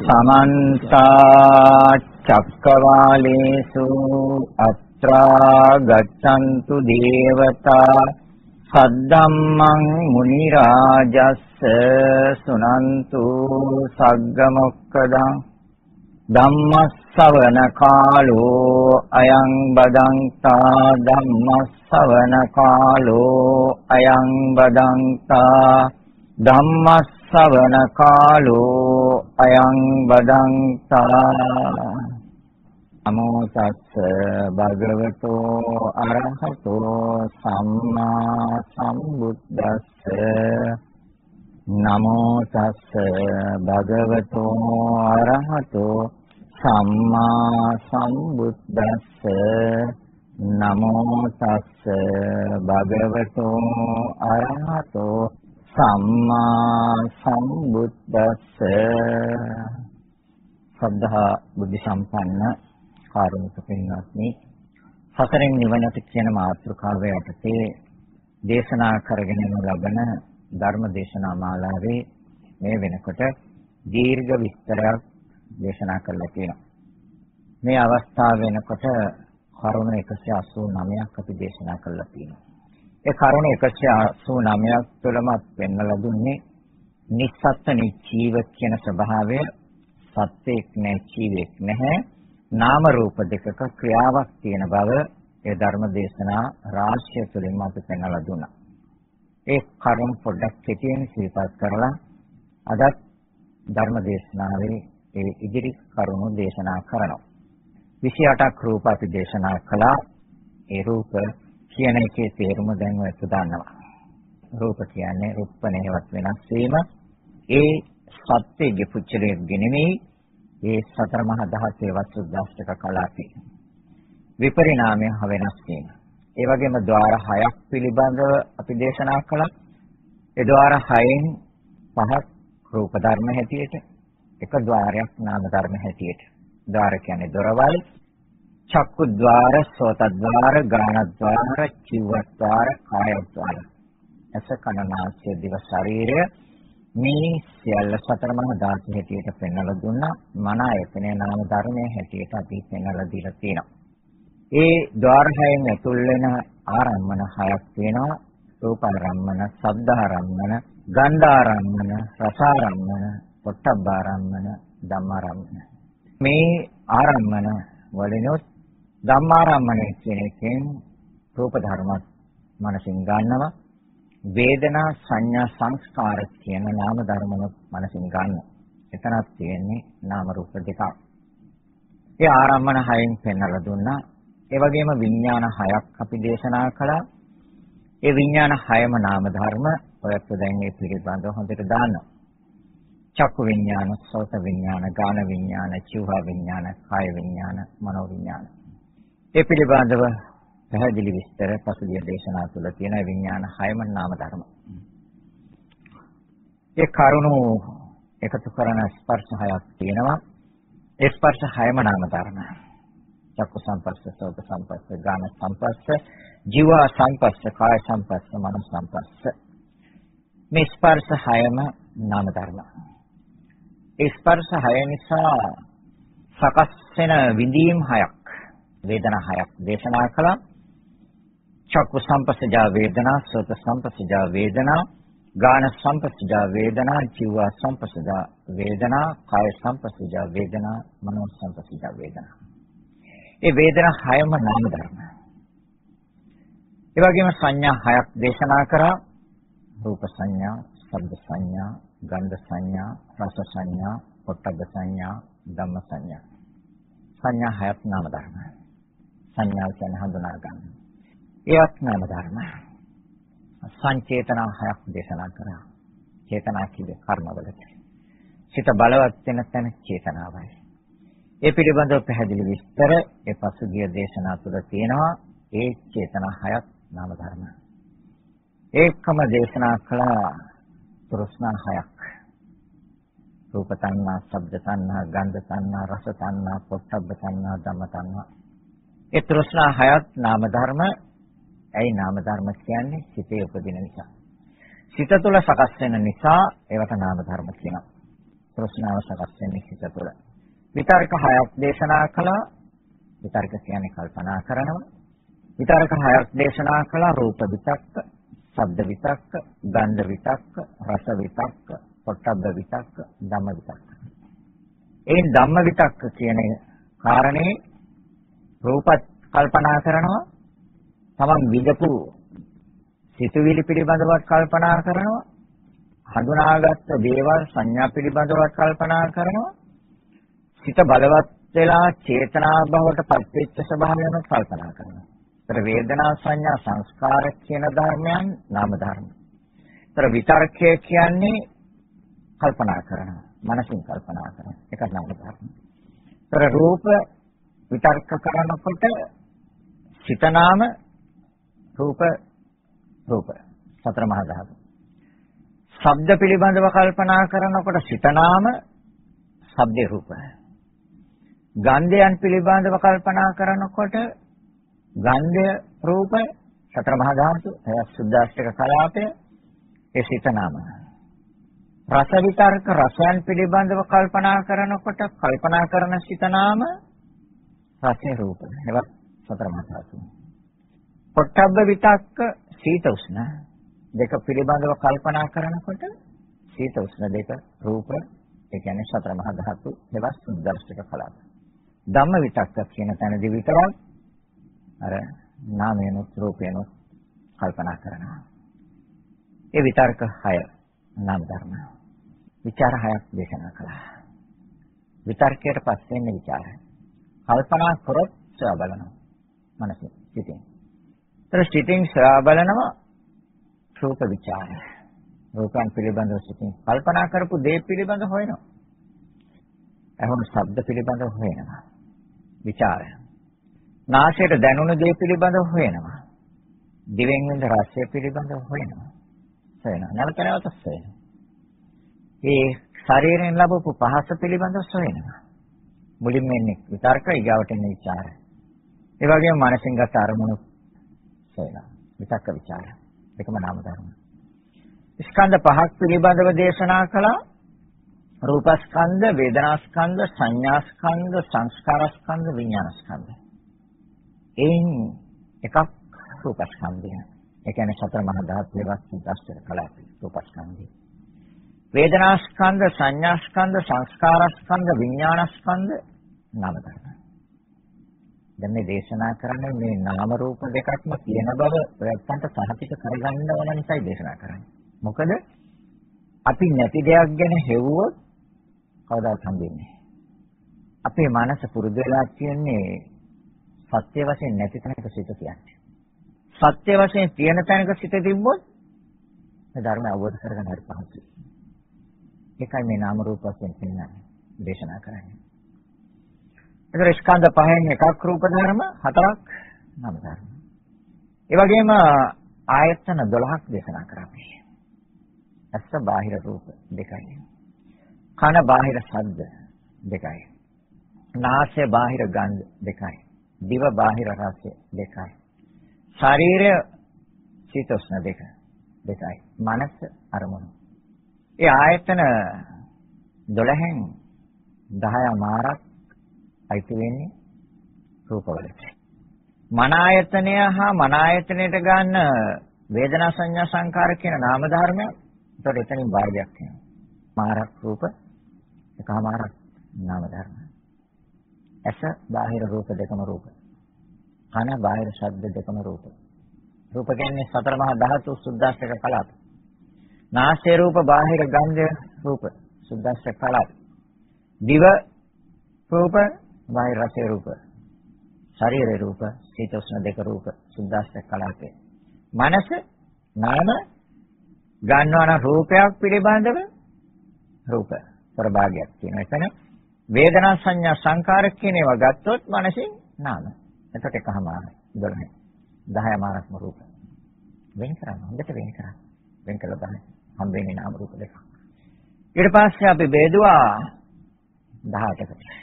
समन्त चक्रवालेषु अत्रा गच्छन्तु देवता सद्धम्मं मुनिराजस्स सुनन्तु सग्गमोक्खदं धम्मස්සවන කාලෝ අයං බදන්තා ධම්මස්සවන කාලෝ අයං බදන්තා ධම්මස්සවන කාලෝ අයං බදන්තා නමෝ තස්ස භගවතෝ අරහතෝ සම්මා සම්බුද්දස්ස නමෝ තස්ස භගවතෝ අරහතෝ සම්මා සම්බුද්දස්ස නමෝ තස්ස භගවතෝ අරහතෝ සම්මා සම්බුද්දස්ස සද්ධා බුද්ධ සම්පන්න කාරුණික පින්වත්නි සසරෙන් නිවනට කියන මාතෘකාව යටතේ දේශනා කරගෙන ලබන ධර්ම දේශනා මාලාවේ මේ වෙනකොට දීර්ඝ විස්තරයක් දේශනා කරලා තියෙනවා. මේ අවස්ථාව වෙනකොට කරුණ 189ක් අපි දේශනා කරලා තියෙනවා. ඒ කරුණ 189ක් තුළම පෙන්වලා දුන්නේ නිස්සත්ත්ව නිචීව කියන ස්වභාවය, සත්‍යයක් නැහැ, ජීවයක් නැහැ, නාම රූප දෙකක ක්‍රියාවක් තියෙන බව ඒ ධර්ම දේශනා රාශිය තුළින්ම අපි පෙන්වලා දුන්නා. ඒ කරුණ පොඩ්ඩක් කෙටියෙන් සිහිපත් කරලා අදත් ධර්ම දේශනාවේ ඒ ඉදිරි කරුණු දේශනා කරනවා. 28ක් රූප අපි දේශනා කළා. ඒ රූප කියන එකේ තේරුම දැන් ඔයත් දන්නවා. රූප කියන්නේ රුප්පණේවත් වෙනස් වීම. ඒ සත්‍යයේ පුච්චලයේ නෙමෙයි, ඒ සතර මහා ධාතුවේ වස්තුදාස්තක කලාපේ විපරිණාමය වෙනස් වීම. ඒ වගේම ద్వාර 6ක් පිළිබඳව අපි දේශනා කළා. ඒ ద్వාර 6න් 5ක් රූප ධර්ම හැටියට, එක ద్వාරයක් නාම ධර්ම හැටියට. ద్వාර කියන්නේ දොරවල්, චක්කු ద్వාර, සෝත ద్వාර, ගාන ద్వාර, චිව ద్వාර, කාය ద్వාර. ඇස කන නාසය දිව ශරීරය මේ සියල්ල සතර මහා ධාතු හැටියට පෙන්වලා දුන්නා. මන ආයතනයේ නාම ධර්මයේ හැටියට අපි පෙන්වලා දීලා තියෙනවා. ඒ ద్వාර 6න් ඇතුල් වෙන ආරම්මන 6ක් තියෙනවා. රූපාරම්මන, ශබ්දාරම්මන, ගන්ධාරම්මන, රසාරම්මන, පොට්ටබ්බාරම්මන, ධම්මාරම්මන. මේ ආරම්මන වලිනුත් ධම්මාරම්මන කියන එකෙන් රූප ධර්මත් මනසින් ගන්නවා. වේදනා, සංඥා, සංස්කාර කියන නාම ධර්මනුත් මනසින් ගන්නවා. එතනක් තියෙන්නේ නාම රූප දෙකක්. ඒ ආරම්මන 6න් පෙන්වලා දුන්නා. ඒ වගේම විඥාන 6ක් අපි දේශනා කළා. ඒ විඥාන 6ම නාම ධර්ම ඔයත් දැන් මේ පිළිබඳව හොඳට දන්නවා. චක්කු විඥාන, සෝත විඥාන, ගාන විඥාන, චිව විඥාන, කාය විඥාන, මනෝ විඥාන. ඒ පිළිබඳව පැහැදිලි විස්තර පසුගිය දේශනා තුළ තියෙන විඥාන 6ම නාම ධර්ම. ඒ කරුණු එකතු කරන ස්පර්ශ 6ක් තියෙනවා. ඒ ස්පර්ශ 6ම නාම ධර්ම. චක්කු සංපස්ස, සෝත සංපස්ස, ගාන සංපස්ස, ජීව සංපස්ස, කාය සංපස්ස, මනෝ සංපස්ස. මේ ස්පර්ශ 6ම නාම ධර්ම. ඒ ස්පර්ශ 6 නිසා සකස් වෙන විඳීම් 6ක්, වේදනා 6ක් දේශනා කළා. චක්කු සංපස්සජා වේදනා, සෝත සංපස්සජා වේදනා, ගාන සංපස්සජා වේදනා, ජීව සංපස්සජා වේදනා, කාය සංපස්සජා වේදනා, මනෝ සංපස්සජා වේදනා. ඒ වේදනා 6ම නාම ධර්ම. ඒ වගේම සංඥා 6ක් දේශනා කරා. රූප සංඥා, ශබ්ද සංඥා, ගන්ධ සංඥා, රස සංඥා, පොට්ටබ්බ සංඥා, ධම්ම සංඥා. සංඥා 6ක් නාම ධර්ම. සංඥා කියන්නේ හඳුනා ගන්න. ඒවත් නාම ධර්ම. සංචේතනා 6ක් දේශනා කරා. චේතනා කියන්නේ කර්මවලට. සිත බලවත් වෙන තැන චේතනාවයි. ඒ පිළිබඳව පැහැදිලි විස්තර ඒ පසුගිය දේශනා තුළ තියෙනවා. ඒ චේතනා 6ක් නාම ධර්ම. ඒකම දේශනා කළ තෘෂ්ණා 6ක්. රූප තණ්හා, ශබ්ද තණ්හා, ගන්ධ තණ්හා, රස තණ්හා, පොට්ටබ්බ තණ්හා, ධම්ම තණ්හා. ඒ තෘෂ්ණා 6ක් නාම ධර්ම. ඇයි නාම ධර්ම කියන්නේ? සිතේ උපදින නිසා. සිත තුළ සකස් වෙන නිසා ඒවට නාම ධර්ම කියනවා. තෘෂ්ණාව සකස් වෙන්නේ සිත තුළ. විතර්ක හයක් දේශනා කළා. විතර්ක කියන්නේ කල්පනා කරනවා. විතර්ක හයක් දේශනා කළා. රූප විතක්ක, ශබ්ද විතක්ක, ගන්ධ විතක්ක, රස විතක්ක, පොට්ටබ්බ විතක්ක, ධම්ම විතක්ක. ඒ ධම්ම විතක්ක කියන කාරණේ රූපත් කල්පනා කරනවා. තමන් විදපු සිතුවිලි පිළිබඳව කල්පනා කරනවා. හඳුනාගත්ත දේවල් සංඥා පිළිබඳව කල්පනා කරනවා. සිත බලවත් වෙලා චේතනා බවට පත්වෙච්ච ස්වභාවයම කල්පනා කරනවා. ඒතර වේදනා සංඥා සංස්කාර කියන ධර්මයන් නාම ධර්ම. ඒතර විතර්කය කියන්නේ කල්පනා කරනවා. මනසින් කල්පනා කරනවා. ඒක නාම ධර්ම. ඒතර රූප විතර්ක කරනකොට සිත නාම රූප සතර මහා ධාතු. ශබ්ද පිළිබඳව කල්පනා කරනකොට සිත නාම ශබ්දේ රූප. ගන්ධයන් පිළිබඳව කල්පනා කරනකොට ගන්ධය රූප සතර මහා ධාතු එය සුද්දාස්තික කලාපය ඒ සිත නාම. රස විතර්ක රසයන් පිළිබඳව කල්පනා කරනකොට කල්පනා කරන සිත නාම රසේ රූප. ඒවත් සතර මහා ධාතු. පොට්ටබ්බ විතක්ක සීත උෂ්ණ දෙක පිළිබඳව කල්පනා කරනකොට සීත උෂ්ණ දෙක රූප ඒ කියන්නේ සතර මහා ධාතු ඒවත් සුද්දාස්තික කලාප. ධම්ම විතක්ක කියන තැනදී විතරක් අර නාමයනොත් රූපයනොත් කල්පනා කරනවා. ඒ විතර්ක 6 නාම ධර්ම. විචාර 6ක් දේශනා කළා. විතර්කයට පස්සේ ඉන්නේ විචාරය. කල්පනා කරොත් සොයා බලනවා. මනසින් සිතින්. ඒතර සිතින් සොයා බලනවා රූප විචාරය. රූපයන් පිළිබඳව සිතින් කල්පනා කරපු දේ පිළිබඳව හොයනවා. එහෙනම් ශබ්ද පිළිබඳව හොයනවා. විචාරය. නාසයට දැනුණු දේ පිළිබඳව හොයනවා. දිවෙන් විඳ රසය පිළිබඳව හොයනවා. නැවත නැවත හොයනවා. ඒ ශරීරයෙන් ලැබපු පහස පිළිබඳව හොයනවා. මුලින්ම එන්නේ විතර්ක, ඊගාවට එන්නේ විචාරය. ඒ වගේම මානසික ගත අරමුණු හොයනවා. විතක්ක විචාර. දෙකම නාම ධර්ම. ස්කන්ධ පහක් පිළිබඳව දේශනා කළා. රූපස්කන්ධ, වේදනාස්කන්ධ, සංඥාස්කන්ධ, සංස්කාරස්කන්ධ, විඥානස්කන්ධ. එයින් එකක් රූපස්කන්ධය. ඒ කියන්නේ සතර මහා ධාතුවේ වස්තුස්තර කලාපේ රූපස්කන්ධය. වේදනාස්කන්ධ, සංඥාස්කන්ධ, සංස්කාරස්කන්ධ, විඥානස්කන්ධ නාම ධර්ම. දැන් මේ දේශනා කරන්නේ මේ නාම රූප දෙකක්ම තියෙන බව ඔයයන්ට සහතික කරගන්න ඕන නිසායි දේශනා කරන්නේ. මොකද අපි නැති දෙයක් ගැන හෙව්වොත් කවදාවත් හම්බෙන්නේ නැහැ. අපේ මනස පුරුදු වෙලා කියන්නේ සත්‍ය වශයෙන් නැති තැනක සිට කියන්නේ. සත්‍ය වශයෙන් තියෙන තැනක සිට තිබ්බොත් මේ ධර්ම අවබෝධ කරගන්න හරි පහසුයි. ඒකයි මේ නාම රූප වශයෙන් පෙන්වන්නේ දේශනා කරන්නේ. ඒතර ස්කන්ධ පහෙන් එකක් රූප ධර්ම, හතරක් නාම ධර්ම. ඒ වගේම ආයතන 12ක් දේශනා කරන්නේ. ඇස බාහිර රූප දෙකයි. කන බාහිර ශබ්ද දෙකයි. නාසය බාහිර ගන්ධ දෙකයි. දිව බාහිර රස දෙකයි. ශරීරය සීතෝෂ්ණ දෙකයි. මනස අරමුණු. ඒ ආයතන 12න් 10 මාරක් අයිති වෙන්නේ රූපවලට. මන ආයතනය හා මන ආයතනයට ගන්න වේදනා සංඥා සංකාර කියන නාම ධර්මය. ඒතකොට එතනින් භාගයක් වෙනවා. මාරක් රූප එකමාරක් නාම ධර්ම. ඇස බාහිර රූප දෙකම රූප. කන බාහිර ශබ්ද දෙකම රූප. රූප කියන්නේ සතර මහා ධාතු සුද්දාස්තක කලාප. නාසය රූප බාහිර ගන්ධ රූප සුද්දාස්තක කලාප. දිව රූප බාහිර රස රූප. ශරීර රූප සීතෝෂ්ණ දෙක රූප සුද්දාස්තක කලාපේ. මනස නාම ගන්නවන රූපයක් පිළිබඳව රූප ප්‍රභාගයක් තියෙනවා. එතන වේදනා සංඥා සංකාර කියන ඒවා ගත්තොත් මනසින් නාම. එතකොට එකමාරයි 12. 10 මාරක්ම රූප. වෙන් කරන්න හොඳට වෙන් කරන්න. වෙන් කළා තමයි හම්බෙන්නේ නාම රූප දෙක. ඊට පස්සේ අපි බෙදුවා 18කට.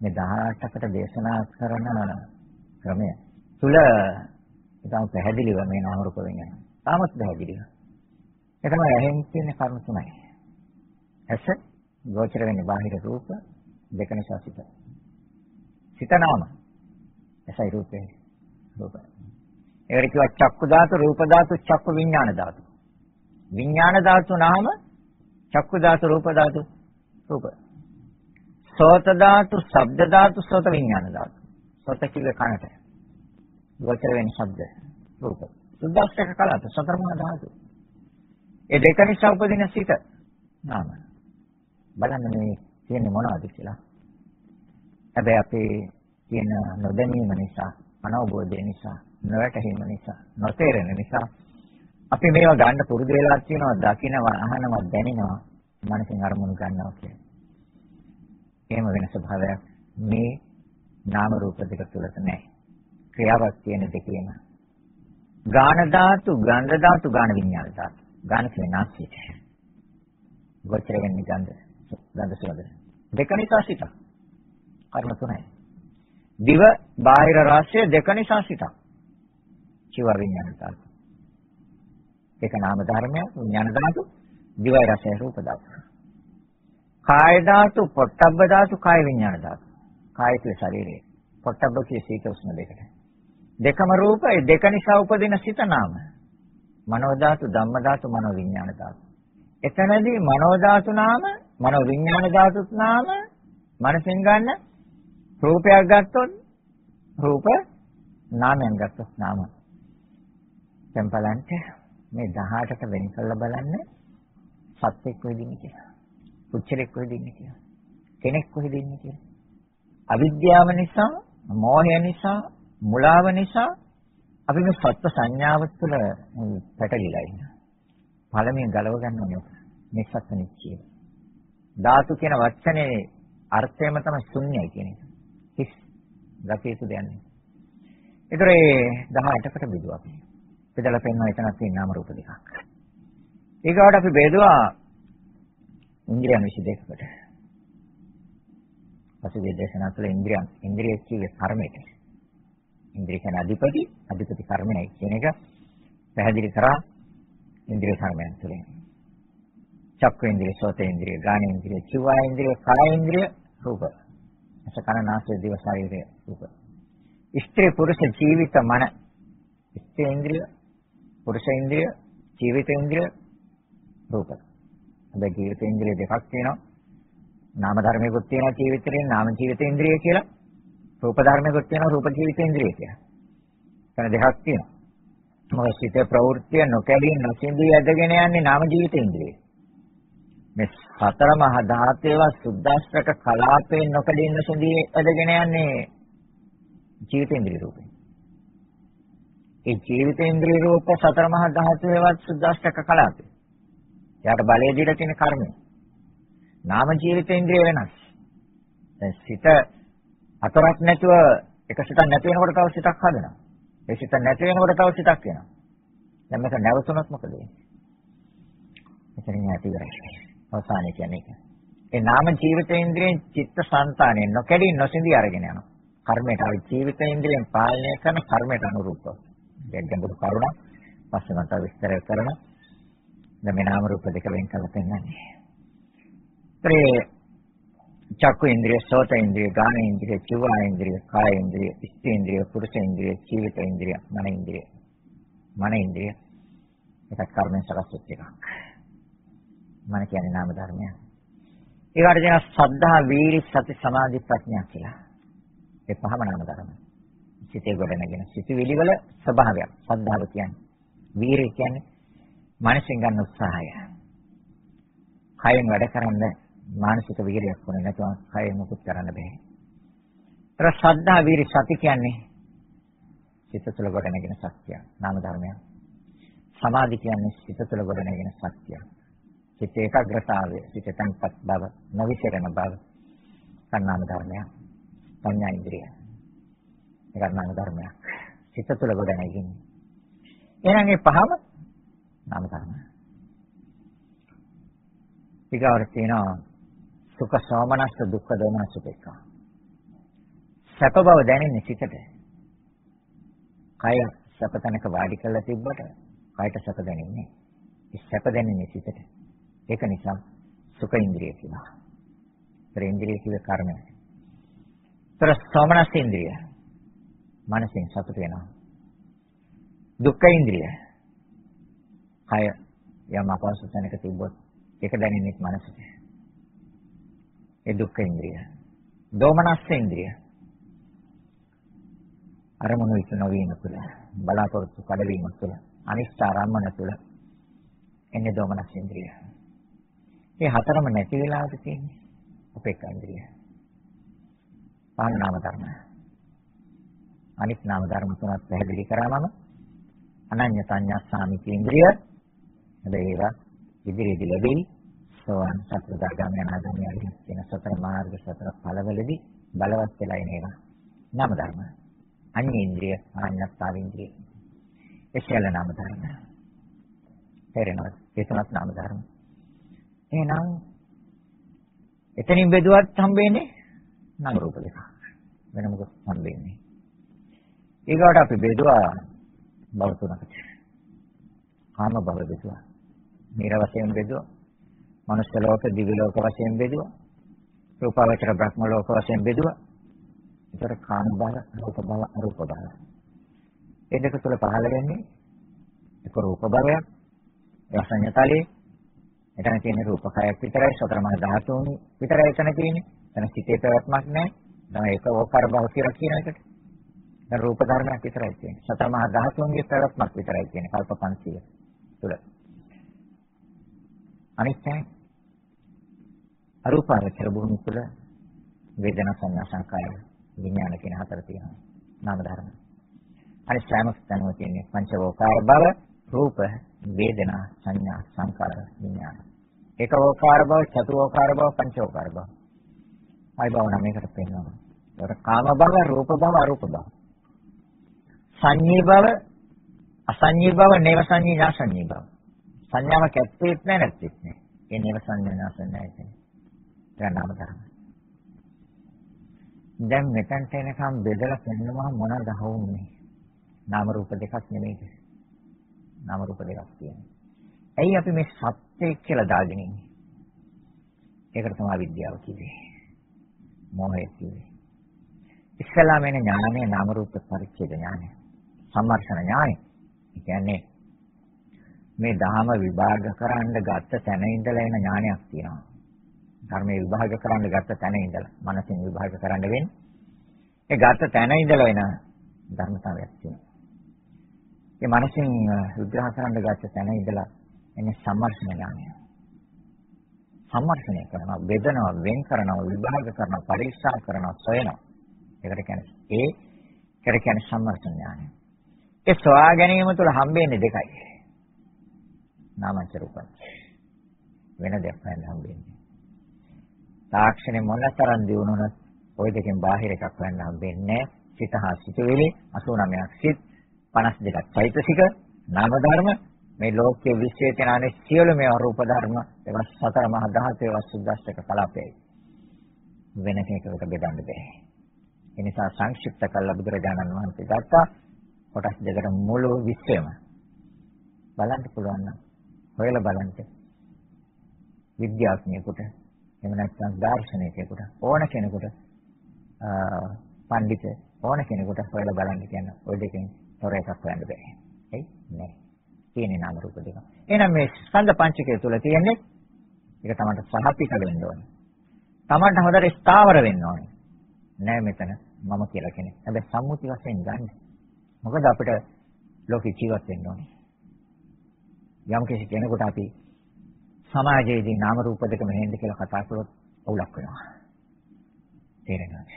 මේ 18කට දේශනා කරන ක්‍රමය තුල ඉතාම පැහැදිලිව මේ නාම රූප වෙන යනවා. තාමත් පැහැදිලිව. ඒ තමයි ඇහෙන් තියෙන කර්ම තුනයි. ඇස, ගෝචර වෙන්නේ බාහිර රූප දෙක නිසා සිත. සිත නාම. එසයි රූපේ. රූප. ඒකට කියව චක්කු ධාතු, රූප ධාතු, චක්කු විඥාන ධාතු. විඥාන ධාතු නාම, චක්කු ධාතු, රූප ධාතු, රූප. සෝත ධාතු, ශබ්ද ධාතු, සෝත විඥාන ධාතු. සෝත කිව්වේ කනට. ගෝචර වෙන ශබ්ද, රූප. සුද්දාස්තක කලත සතර මහා ධාතු. ඒ දෙක නිසා උපදින සිත නාම. බලන්න මේ කියන්නේ මොනවද කියලා. හැබැයි අපි කියන නොදැනීම නිසා, අනවබෝධය නිසා, නොවැටහීම නිසා, නොතේරෙන නිසා අපි මේවා ගන්න පුරුදු වෙලා තියෙනවා, දකිනවා, අහනවා, දැනෙනවා, මනසින් අරමුණු ගන්නවා කියන්නේ. එහෙම වෙන ස්වභාවයක් මේ නාම රූප දෙක තුලට නැහැ. ක්‍රියාවක් තියෙන දෙකේම. ගාන ධාතු, ගන්ධ ධාතු, ගාන විඥාන ධාතු. ගාන කියන්නේ නාසයට. ගෝචර වෙන්නේ ගන්ධ සුවඳ. දෙක නිසා සිත. කර්ම තුනයි. දිව බාහිර රාශිය දෙක නිසා සිත. චිව විඥාන ධාතු. ඒක නාම ධර්මය, විඥාන ධාතු, දිවයි රසය, රූප ධාතු. කාය ධාතු, පොට්ටබ්බ ධාතු, කාය විඥාන ධාතු. කාය කිය ශරීරය. පොට්ටබ්බ කිය සීත උෂ්ණ දෙකට. දෙකම රූප, ඒ දෙක නිසා උපදින සිත නාම. මනෝ ධාතු, ධම්ම ධාතු, මනෝ විඥාන ධාතු. එතනදී මනෝ ධාතු නාම, මනෝ විඥාන ධාතුත් නාම, මනසෙන් ගන්න රූපයක් ගත්තොත් රූප, නාමයෙන් ගත්තොත් නාම. දැන් බලන්න මේ 18ට වෙන් කරලා බලන්න සත්‍යෙක් කොහෙද ඉන්නේ කියලා. පුච්චලෙක් කොහෙද ඉන්නේ කියලා. කෙනෙක් කොහෙද ඉන්නේ කියලා. අවිද්‍යාව නිසා, මෝහය නිසා, මුලාව නිසා අපි මේ සත්‍ය සංඥාව තුළ පැටලිලා ඉන්නවා. පළමුවෙන් ගලව ගන්න ඕනේ මේ සත්‍ය නිච්චය. ධාතු කියන වචනේ අර්ථයම තමයි ශුන්‍යයි කියන එක. හිස් ගතියසු දෙන්නේ. ඒතර ඒ 18කට බෙදුවා අපි. බෙදලා පෙන්වන එතනක් තියෙන නාම රූප දෙකක්. ඊගාවට අපි බෙදුවා ඉන්ද්‍රියන් 22කට. පසුගිය දේශනා තුළ ඉන්ද්‍රිය කියේ කර්මයට. ඉන්ද්‍රිය කියන අධිපති කර්මයයි කියන එක පැහැදිලි කරා ඉන්ද්‍රිය කර්මයන් තුළින්. චක්ක ඉන්ද්‍රිය, සෝත ඉන්ද්‍රිය, ගාන ඉන්ද්‍රිය, චිව ඉන්ද්‍රිය, කාය ඉන්ද්‍රිය, රූප. අසකන නාසය දිව ශරීරය රූප. ස්ත්‍රී පුරුෂ ජීවිත මන. ස්ත්‍රී ඉන්ද්‍රිය, පුරුෂ ඉන්ද්‍රිය, ජීවිත ඉන්ද්‍රිය, රූප. හැබැයි ජීවිත ඉන්ද්‍රිය දෙකක් තියෙනවා. නාම ධර්මයකුත් තියෙනවා ජීවිතේ, නාම ජීවිත ඉන්ද්‍රිය කියලා. රූප ධර්මයකුත් තියෙනවා රූප ජීවිත ඉන්ද්‍රිය කියලා. එතන දෙකක් තියෙනවා. මොකද සිත ප්‍රවෘත්තිය නොකැඩී නොසිඳී ඇදගෙන යන්නේ නාම ජීවිත ඉන්ද්‍රිය. මේ සතර මහා ධාතේව සුද්දාස්ත්‍රක කලාපයෙන් නොකැඩී නොසිඳී ඇදගෙන යන්නේ ජීවිත ඉන්ද්‍රිය රූපේ. ඒ ජීවිත ඉන්ද්‍රිය රූප සතර මහා ධාතේවත් සුද්දාස්ත්‍රක කලාපේ. යාට බලය දීලා තියෙන කර්මය. නාම ජීවිත ඉන්ද්‍රිය වෙනස්. දැන් සිත හතරක් නැතුව එක සිතක් නැති වෙනකොට තව සිතක් හදනවා. ඒ සිත නැති වෙනකොට තව සිතක් වෙනවා. දැන් මේක නැවතුනොත් මොකද වෙන්නේ? එතනින් ඇති ඉවරයි. අවසානයේ කියන්නේ ඒක. ඒ නාම ජීවිත ඉන්ද්‍රියෙන් චිත්ත සංතානයෙන් නොකැඩී නොසිඳී අරගෙන යනවා. කර්මයට අර ජීවිත ඉන්ද්‍රියෙන් පාලනය කරන කර්මයට අනුරූපව. දැන් ගැඹුරු කරුණක් පස්සේ මත විස්තර කරන දැන් මේ නාම රූප දෙක වෙන් කරලා පෙන්නන්නේ. චක්කු ඉන්ද්‍රිය, සෝත ඉන්ද්‍රිය, ගාන ඉන්ද්‍රිය, චිව ඉන්ද්‍රිය, කාය ඉන්ද්‍රිය, ස්ත්‍රී ඉන්ද්‍රිය, පුරුෂ ඉන්ද්‍රිය, ජීවිත ඉන්ද්‍රිය, මන ඉන්ද්‍රිය. මන ඉන්ද්‍රිය ඒක කර්මෙන් සකස් වෙච්ච එකක්. මන කියන්නේ නාම ධර්මය. ඒකට කියන සද්ධා, වීරි, සති, සමාධි, ප්‍රඥා කියලා. ඒ පහම නාම ධර්ම. සිතේ ගොඩනගෙන සිතුවිලි වල ස්වභාවයක්. සද්ධාව කියන්නේ. වීරිය කියන්නේ මානසික ගන්න උත්සාහය. කයෙන් වැඩ කරන්න මානසික වීරියක් වුණේ නැතුව කයෙන් මුකුත් කරන්න බෑ. ඒතර ශ්‍රද්ධා, වීරි, සති කියන්නේ සිත තුළ ගොඩනගෙන ශක්තිය, නාම ධර්මයක්. සමාධි කියන්නේ සිත තුළ ගොඩනගෙන ශක්තිය. සිත ඒකාග්‍රතාවය, සිත තන්පත් බව, නවිසරණ බව, කන්නාම ධර්මයක්. පඤ්ඤා ඉන්ද්‍රිය. ඒක නාම ධර්මයක්. සිත තුළ ගොඩනගන්නේ. එහෙනම් මේ පහම නාම ධර්ම. ඊගාවට තියෙනවා සුඛ සෝමනස්ස, දුක්ඛ දෝමනස්ස දෙක. සැප බව දැනෙන්නේ සිතට. කය සැපතනක වාඩි කරලා තිබ්බට කයට සැප දැනෙන්නේ. ඒ සැප දැනෙන්නේ සිතට. ඒක නිසා සුඛ ඉන්ද්‍රිය කියනවා. ඉන්ද්‍රිය කිව්වේ කර්මය. ඒතර සෝමනස් ඉන්ද්‍රිය. මනසින් සතුට වෙනවා. දුක්ඛ ඉන්ද්‍රිය. කය යම් අපහසු තැනක තිබ්බොත් ඒක දැනෙන්නේ මනසට. ඒ දුක්ඛ ඉන්ද්‍රිය. දෝමනස් ඉන්ද්‍රිය. අරමුණු විස නොවීම තුළ බලාපොරොත්තු කඩවීම තුළ අනිෂ්ඨ ආරම්මන තුළ එන්නේ දෝමනස් ඉන්ද්‍රිය. මේ හතරම නැති වෙලාවද තියෙන්නේ උපේක්ඛා ඉන්ද්‍රිය. පහන නාම ධර්ම. අනිත් නාම ධර්ම තුනක් පැහැදිලි කරාමම අනඤ්‍ය සංඥා සාමිති ඉන්ද්‍රිය. හැබැයි ඒවා ඉදිරියේදී ලැබෙයි. සෝවාන් සතරදාගාමී අනාගාමී කියන සතර මාර්ග සතර ඵලවලදී බලවත් වෙලා එන ඒවා. නාම ධර්ම. අඤ්ඤ ඉන්ද්‍රිය, අනඤ්ඤතාව ඉන්ද්‍රිය. ඒ සියල්ල නාම ධර්ම. තේරෙනවද? ඒ තුනක් නාම ධර්ම. එහෙනම් එතනින් බෙදුවත් හම්බෙන්නේ නාම රූප දෙක. වෙන මොකද හම්බෙන්නේ? ඊගොඩ අපි බෙදුවා භව තුනකට. කාම භව බෙදුවා. නිර වශයෙන් බෙදුවා. මනුෂ්‍ය ලෝක, දිව්‍ය ලෝක වශයෙන් බෙදුවා. රූපාවචර බ්‍රහ්ම ලෝක වශයෙන් බෙදුවා. ඒතර කාම භව, රූප භව, අරූප භව. ඒ දෙක තුල පහළ වෙන්නේ එක රූප භවයක්. රසඤ්ඤතලේ එතන තියෙන රූපකයක් විතරයි, සතර මහා ධාතුන් විතරයි එතන තියෙන්නේ. එතන සිතේ පැවැත්මක් නැහැ. තමයි ඒක ඕකාර භව කියලා කියන එකට. දැන් රූප ධර්මයක් විතරයි තියෙන්නේ. සතර මහා ධාතුන්ගේ පැවැත්මක් විතරයි තියෙන්නේ. කල්ප 500 තුල. අනිත්‍ය අරූපාවචර භූමිය තුළ වේදනා සංඥා සංකාර විඥාන කියන හතර තියෙනවා. නාම ධර්ම. අනිත් සෑම ස්ථානවල තියෙන්නේ පංචවෝකාර බව, රූප, වේදනා, සංඥා, සංකාර, විඥාන. ඒකවෝකාර බව, චතුෝකාර බව, පංචවෝකාර බව. ආයි බව නම් මේකට පෙන්නනවා. ඒකට කාම බව, රූප බව, අරූප බව. සංඤී බව, අසංඤී බව, නේව සංඤී, නාසංඤී බව. සංඥාවක් ඇත්තෙත් නැහැ නැත්තෙත් නැහැ. ඒ නේව සංඥා නාසංඤයි කියන්නේ. ඒක නාම ධර්ම. දැන් මෙතනට එනකම් බෙදලා පෙන්නනවා මොනවද හවුන්නේ? නාම රූප දෙකක් නෙමෙයිද? නාම රූප දෙකක් තියෙනවා. ඇයි අපි මේ සත්‍ය කියලා දාගෙන ඉන්නේ? ඒකට තමයි විද්‍යාව කිව්වේ. මොහේ කිව්වේ. ඉස්සලාම එන ඥානය නාම රූප පරිච්ඡේද ඥානය. සම්මර්ෂණ ඥානය. ඒ කියන්නේ මේ ධහම විභාග කරන්න ගත්ත තැන ඉඳලා එන ඥානයක් තියෙනවා. ධර්මයේ විභාග කරන්න ගත්ත තැන ඉඳලා මනසින් විභාග කරන්න වෙන්නේ. ඒ ගත්ත තැන ඉඳලා එන ධර්මතාවයක් තියෙනවා. ඒ මනසින් විග්‍රහ කරන්න ගත්ත තැන ඉඳලා එන්නේ සම්මර්ෂණ ඥානය. සම්මර්ෂණය කරනවා, බෙදනවා, වෙන් කරනවා, විභාග කරනවා, පරීක්ෂා කරනවා, සොයනවා. ඒකට කියන්නේ සම්මර්ෂණ ඥානය. ඒ සොයා ගැනීම තුළ හම්බෙන්නේ දෙකයි. නාමංච රූපංච. වෙන දෙයක් නෑ හම්බෙන්නේ. තාක්ෂණය මොනතරම් දියුණුනත් ওই දෙකෙන් බාහිර එකක් වෙන්න හම්බෙන්නේ නෑ. සිත හා සිතුවිලි 89ක් සිත් 52ක් චෛතසික නාම ධර්ම මේ ලෝකයේ විශ්වයේ තියෙන අනෙක් සියලුම රූප ධර්ම ඒවා සතර මහා ධාතු ඒවා සුද්දාස්තක කලාපයයි. වෙන කෙනෙකුට බෙදන්න බෑ. ඒ නිසා සංක්ෂිප්ත කළ බුදුරජාණන් වහන්සේ ගත්තා කොටස් දෙකට මුළු විශ්වයම බලන්න පුළුවන් නම් හොයලා බලන්න විද්‍යාඥයෙකුට එහෙම නැත්නම් දාර්ශනිකයෙකුට ඕන කෙනෙකුට පඬිත ඕන කෙනෙකුට හොයලා බලන්න කියන ওই දෙකෙන් තොර එකක් හොයන්න බෑ. එයි නෑ. තියෙන්නේ නාම රූප දෙක. එහෙනම් මේ ස්කන්ධ පංචකය තුල තියෙන්නේ ඒක තමයි සහපික වෙන්න ඕනේ. තමන්ට හොඳට ස්ථාවර වෙන්න ඕනේ. නෑ මෙතන මම කියලා කෙනෙක්. හැබැයි සම්මුති වශයෙන් ගන්න. මොකද අපිට ලෝකේ ජීවත් වෙන්න ඕනේ. යම් කෙනෙකුට අපි සමාජයේදී නාම රූප දෙක මෙහෙන්ද කියලා කතා කළොත් අවුලක් වෙනවා. තේරෙනවද?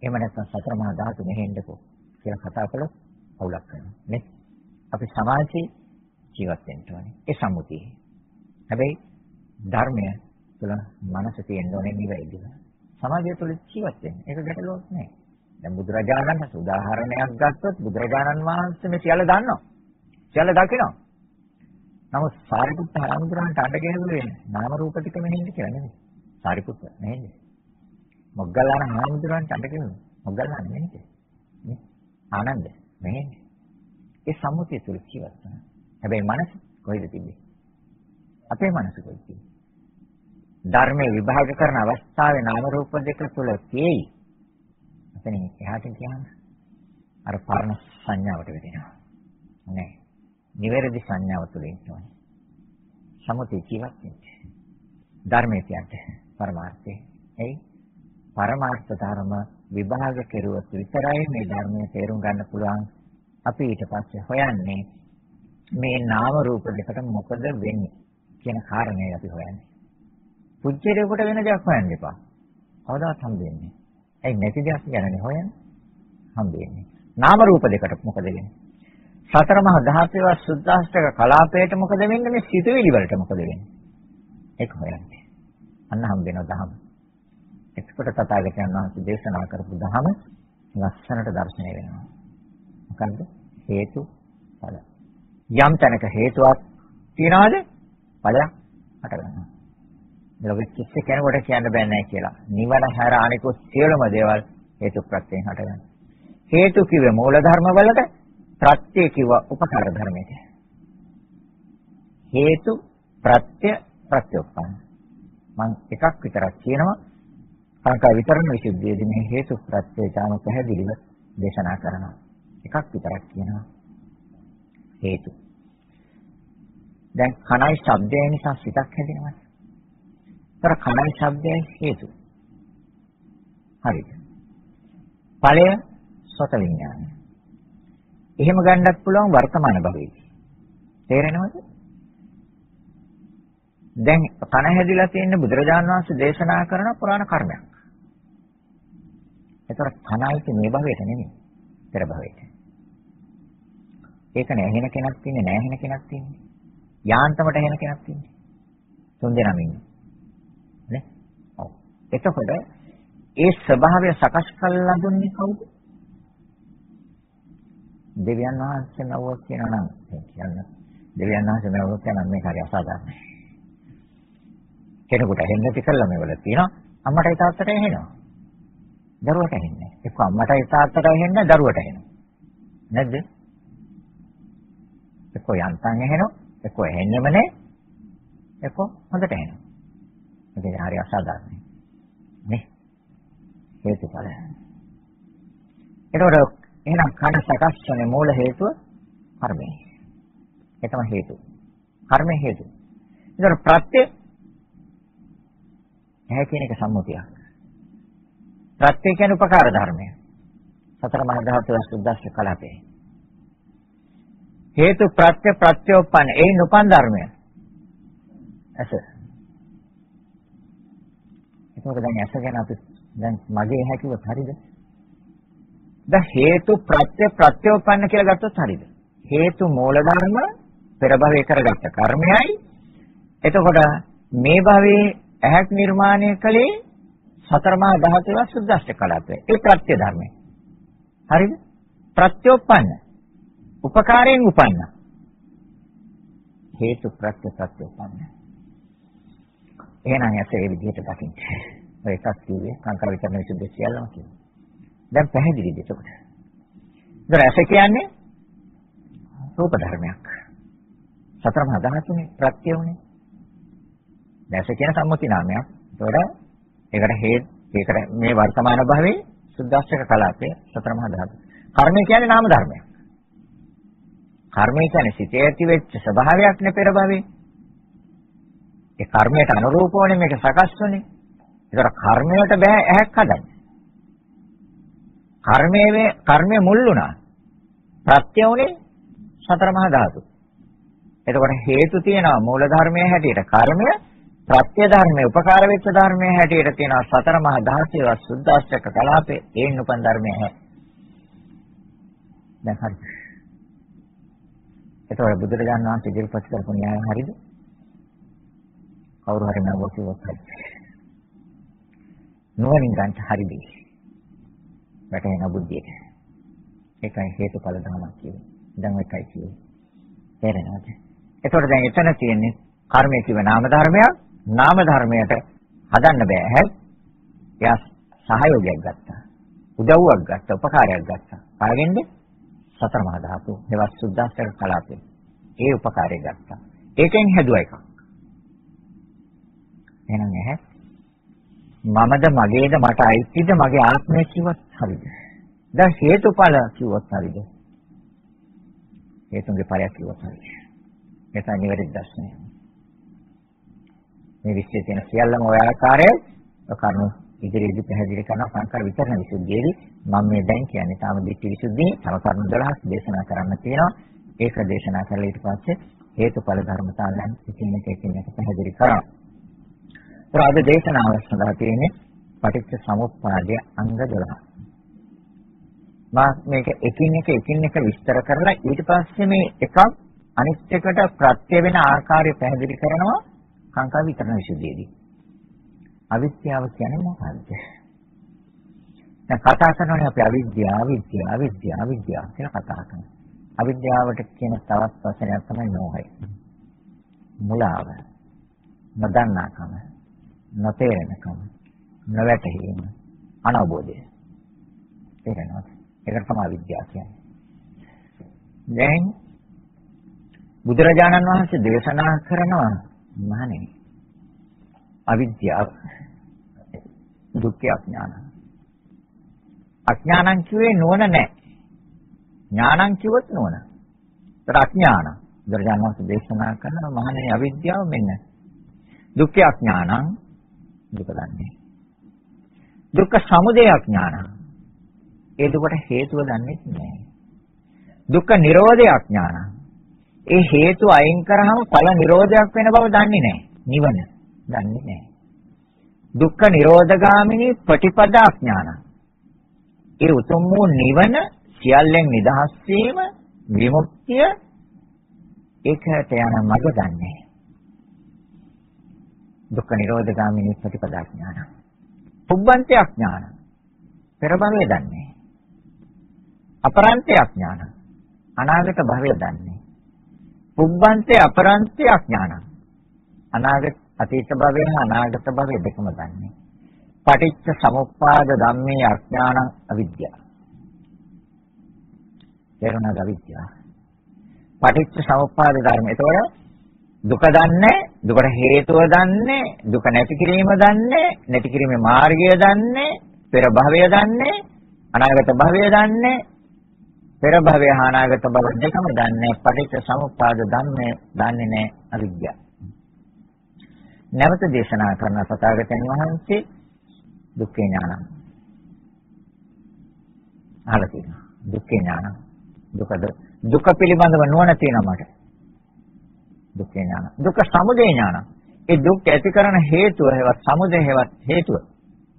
එහෙම නැත්නම් සතර මහා ධාතු මෙහෙන්දකෝ කියලා කතා කළොත් අවුලක් වෙනවා. නේ? අපි සමාජයේ ජීවත් වෙන්න ඕනේ. ඒ සම්මුතිය. හැබැයි ධර්මය තුළ මනස තියෙන්න ඕනේ නිවැරදිව. සමාජය තුළ ජීවත් වෙන්න. ඒක ගැටලුවක් නෑ. දැන් බුදුරජාණන් වහන්සේ උදාහරණයක් ගත්තොත් බුදුරජාණන් වහන්සේ මේ සියල්ල දන්නවා. සියල්ල දකිනවා. නමුත් සාරිපුත්ත හාමුදුරන්ට අඬගෙනුනේ නාම රූප ටික මෙහෙන්ද කියලා නෙමෙයි. සාරිපුත්ත නෙමෙයි. මොග්ගල්ලාන හාමුදුරන්ට අඬගෙනුනේ. මොග්ගල්ලාන නෙමෙයි. නේ? ආනන්ද නෙමෙයි. ඒ සම්මුතිය තුල ජීවත් වෙනවා. හැබැයි මනස කොහෙද තිබෙන්නේ? අපේ මනස කොහෙද තිබෙන්නේ? ධර්මයේ විභාග කරන අවස්ථාවේ නාම රූප දෙක තුල තියෙයි. එතනින් එහාට කියන්නේ අර පරණ සංඥාවට වෙදෙනවා. නෑ. නිවැරදි සංඥාව තුළ ඉන්නවා. සමුති ජීවත් වෙන්නේ. ධර්මයේ කියන්නේ පරමාර්ථය. එයි පරමාර්ථ ධර්ම විභාග කෙරුවොත් විතරයි මේ ධර්මයේ තේරුම් ගන්න පුළුවන්. අපි ඊට පස්සේ හොයන්නේ මේ නාම රූප දෙකට මොකද වෙන්නේ කියන කාරණේ අපි හොයන්නේ. පුජ්‍යලයකට වෙන දෙයක් හොයන්න එපා. කවදාවත් හම්බෙන්නේ. ඒ නැති දෙයක් ගැනනේ හොයන්නේ. හම්බෙන්නේ. නාම රූප දෙකට මොකද වෙන්නේ? සතර මහා ධාතුව සුද්ධාෂ්ටක කලාපයට මොකද වෙන්නේ? මේ සිතුවිලි වලට මොකද වෙන්නේ? ඒක හොයන්නේ. අන්න හම්බෙනවා දහම. එතකොට තථාගතයන් වහන්සේ දේශනා කරපු දහම ලස්සනට දැర్శණය වෙනවා. මොකන්ද? හේතු ඵල. යම් තැනක හේතුවක් තියනවාද? ඵලයක් හට ගන්නවා. ලෝකෙ කිසි කෙනෙකුට කියන්න බෑ නෑ කියලා. නිවන හැර අනිකුත් සියලුම දේවල් හේතු ප්‍රත්‍යයෙන් හට ගන්නවා. හේතු කිව්වේ මූල ධර්ම වලට, ප්‍රත්‍ය කිව්වා උපකාර ධර්මයට. හේතු ප්‍රත්‍ය ප්‍රත්‍යෝපන්න. මම එකක් විතරක් කියනවා. සංකා විතරණ විසුද්ධියේදී මේ හේතු ප්‍රත්‍ය ඊටම පැහැදිලිව දේශනා කරනවා. එකක් විතරක් කියනවා. හේතු. දැන් කණයි ශබ්දය නිසා සිතක් හැදෙනවා. ඒතර කණයි ශබ්දය හේතු. හරිද? ඵලය සත විඥානය. එහෙම ගන්නත් පුළුවන් වර්තමාන භවයේදී. තේරෙනවද? දැන් කන හැදිලා තියෙන බුදුරජාණන් වහන්සේ දේශනා කරන පුරාණ කර්මයක්. ඒතර කනයි මේ භවයට නෙමෙයි පෙර භවයට. ඒක නෑ එහෙන කෙනක් තින්නේ නෑ එහෙන කෙනක් තින්නේ. යාන්තමට එහෙන කෙනක් තින්නේ. තුන් දෙනාම ඉන්නේ. නේ? ඔව්. එතකොට ඒ ස්වභාවය සකස් කරලා දුන්නේ කවුද? දෙවියන් වහන්සේ නවෝ කියනවා නම් කියන්නේ දෙවියන් වහන්සේ නවෝ කියනවා මේක හරි අසාධාරණයි. කෙනෙකුට හෙන්නටි කළා මේවල තියෙනවා අම්මටයි තාත්තටයි හෙනවා. දරුවට හෙන්නේ. එක්ක අම්මටයි තාත්තටයි හෙන්න දරුවට හෙනවා. නැද්ද? එක්ක යන්තම් හෙනවා. එක්ක හෙන්නෙම නෑ. එක්ක හොඳට හෙනවා. ඒක හරි අසාධාරණයි. නේ? හේතුඵල. ඒතකොට එහෙනම් කන සකස් වෙන මූල හේතුව කර්මය. ඒ තමයි හේතුව. කර්මය හේතුව. ඒතකොට ප්‍රත්‍ය ඇහැ කියන එක සම්මුතියක්. ප්‍රත්‍ය කියන්නේ උපකාර ධර්මය. සතර මහා ධාතු සුද්දාස්ස කලාපේ. හේතු ප්‍රත්‍ය ප්‍රත්‍යෝපන්න ඒ නුපන් ධර්මය. ඇස. ඒකෝද දැන් ඇස ගැන අපි දැන් මගේ ඇහැ කිව්වොත් හරියද? දැන් හේතු ප්‍රත්‍ය ප්‍රත්‍යෝපන්න කියලා ගත්තොත් හරියද? හේතු මූල ධර්ම පෙර භවයේ කරගත්ත කර්මයයි. එතකොට මේ භවයේ ඇහක් නිර්මාණය කළේ සතර මහා ධාතුව සුද්දාෂ්ට කලාපය. ඒ ප්‍රත්‍ය ධර්මය. හරිද? ප්‍රත්‍යෝපන්න. උපකාරයෙන් උපන්න. හේතු ප්‍රත්‍ය ප්‍රත්‍යෝපන්න. එහෙනම් ඇස ඒ විදිහට දකින්න. ඔය එකක් කිව්වේ සංකාර විතරන විසුද්ධිය සියල්ලම කියනවා. දැන් පැහැදිලිද එතකොට? ඉතින් ඇස කියන්නේ රූප ධර්මයක්. සතර මහා ධාතුනේ ප්‍රත්‍ය උනේ. දැස කියන සම්මුති නාමයක්. ඒකට මේ වර්තමාන භවයේ සුද්දාස්තක කලාපයේ සතර මහා ධාතු. කර්මය කියන්නේ නාම ධර්මයක්. කර්මය කියන්නේ සිතේ ඇති වෙච්ච ස්වභාවයක් නේ පෙර භවයේ. ඒ කර්මයට අනුරූප වනේ මේක සකස් වුනේ. ඒතර කර්මයට බෑ ඇහැක් හදන්න. කර්මයේ මුල් වුණා. ප්‍රත්‍ය උනේ සතර මහා ධාතු. එතකොට හේතු තියෙනවා මූල ධර්මයේ හැටියට කර්මය, ප්‍රත්‍ය ධර්මයේ උපකාර වෙච්ච ධර්මයේ හැටියට තියෙනවා සතර මහා ධාතුවේ සුද්දාස්තක කලාපේ ඒන් උපන් ධර්මයේ හැ. දැන් හරි. එතකොට බුදුරජාණන් වහන්සේ ඉදිරිපත් කරපු න්‍යාය හරිද? කවුරු හරි නම කිව්වොත් හරි. නුවණින් ගන්න හරිද? වැටෙන බුද්ධියට. ඒකයි හේතුඵල ධර්මයක් කියන්නේ. දැන් එකයි කියන්නේ. තේරෙනවද? එතකොට දැන් එතන තියෙන්නේ කර්මය කිව නාම ධර්මයක්. නාම ධර්මයට හදන්න බෑ. හැ. එයා සහයෝගයක් ගත්තා. උදව්වක් ගත්තා. උපකාරයක් ගත්තා. කාගෙන්ද? සතර මහා ධාතු. ඒවත් සුද්දාස්තක කලාපේ. ඒ උපකාරය ගත්තා. ඒකෙන් හැදුවා එකක්. එහෙනම් ඇහැ මමද මගේද මට අයිතිද මගේ ආත්මය කිව්වත් හරිද? දැන් හේතුඵල කිව්වත් හරිද? හේතුන්ගේ ඵලයක් කිව්වත් හරිද? ඒක නිවැරදි දර්ශනය. මේ විශ්වයේ තියෙන සියල්ලම ඔය ආකාරයේ කරුණු ඉදිරියේදී පැහැදිලි කරන සංකාර විතරන විසුද්ධියේදී මම මේ දැන් කියන්නේ තාම දිට්ඨි විසුද්ධිය තව කරුණු 12ක් දේශනා කරන්න තියෙනවා. ඒක දේශනා කරලා ඊට පස්සේ හේතුඵල ධර්මතාවයන් එකින් එක පැහැදිලි කරනවා. අද දේශනාව සඳහා තියෙන්නේ පටිච්ච සමුප්පාදයේ අංග 12. මා මේක එකින් එක විස්තර කරලා ඊට පස්සේ මේ එකක් අනිත් එකට ප්‍රත්‍ය වෙන ආකාරය පැහැදිලි කරනවා සංකාර විතරන විසුද්ධියේදී. අවිද්‍යාව කියන්නේ මොකක්ද? දැන් කතා කරනවානේ අපි අවිද්‍යාව කියලා කතා කරනවා. අවිද්‍යාවට කියන තවත් වචනයක් තමයි මෝහය. මුලාව. නොදන්නාකම. නොතේරෙනකම. නොවැටහීම. අනවබෝධය. තේරෙනවද? ඒක තමයි අවිද්‍යාව කියන්නේ. දැන් බුදුරජාණන් වහන්සේ දේශනා කරනවා මහණෙනි අවිද්‍යාව දුක්ඛ අඥාන. අඥානං කිව්වේ නුවණ නැහැ. ඥානං කිව්වොත් නුවණ. ඒතර අඥාන. බුදුරජාණන් වහන්සේ දේශනා කරන මහණෙනි අවිද්‍යාව මෙන්න. දුක්ඛ අඥානං දුක දන්නේ. දුක්ඛ සමුදය අඥානං. ඒ දුකට හේතුව දන්නේ නැහැ. දුක්ඛ නිරෝධය අඥානං. ඒ හේතු අයින් කරාම ඵල නිරෝධයක් වෙන බව දන්නේ නැහැ. නිවන දන්නේ නැහැ. දුක්ඛ නිරෝධගාමිනී ප්‍රතිපදා අඥානං. ඒ උතුම් වූ නිවන සියල්ලෙන් නිදහස් වීම විමුක්තිය ඒකට යන මඟ දන්නේ. දුක්ඛ නිරෝධගාමිනී ප්‍රතිපදා ඥාන. පුබ්බන්තය ඥාන. පෙර භවය දන්නේ. අපරන්තය ඥාන. අනාගත භවය දන්නේ. පුබ්බන්තය අපරන්තය ඥාන. අනාගත අතීත භවය අනාගත භවය දෙකම දන්නේ. පටිච්ච සමුප්පාද ධම්මේ අඥාන අවිද්‍යාව. තේරුණාද අවිද්‍යාව? පටිච්ච සමුප්පාද ධර්ම. ඒතකොට දුක දන්නේ, දුකට හේතුව දන්නේ, දුක නැති කිරීම දන්නේ, නැති කිරීමේ මාර්ගය දන්නේ, පෙර භවය දන්නේ, අනාගත භවය දන්නේ, පෙර භවය හා අනාගත භව දෙකම දන්නේ. පටිච්ච සමුප්පාද ධම්මේ දන්නේ නැහැ අවිද්‍යාව. නැවත දේශනා කරන සතාගතයන් වහන්සේ දුක්ඛ ඥාන. අහලා තියෙනවා. දුක්ඛ ඥාන. දුක පිළිබඳව නුවණ තියෙනවා මට. දුක්ඛ ඥාන. දුක්ඛ සමුදය ඥාන. ඒ දුක් ඇති කරන හේතුව හේවත් සමුදය හේවත් හේතුව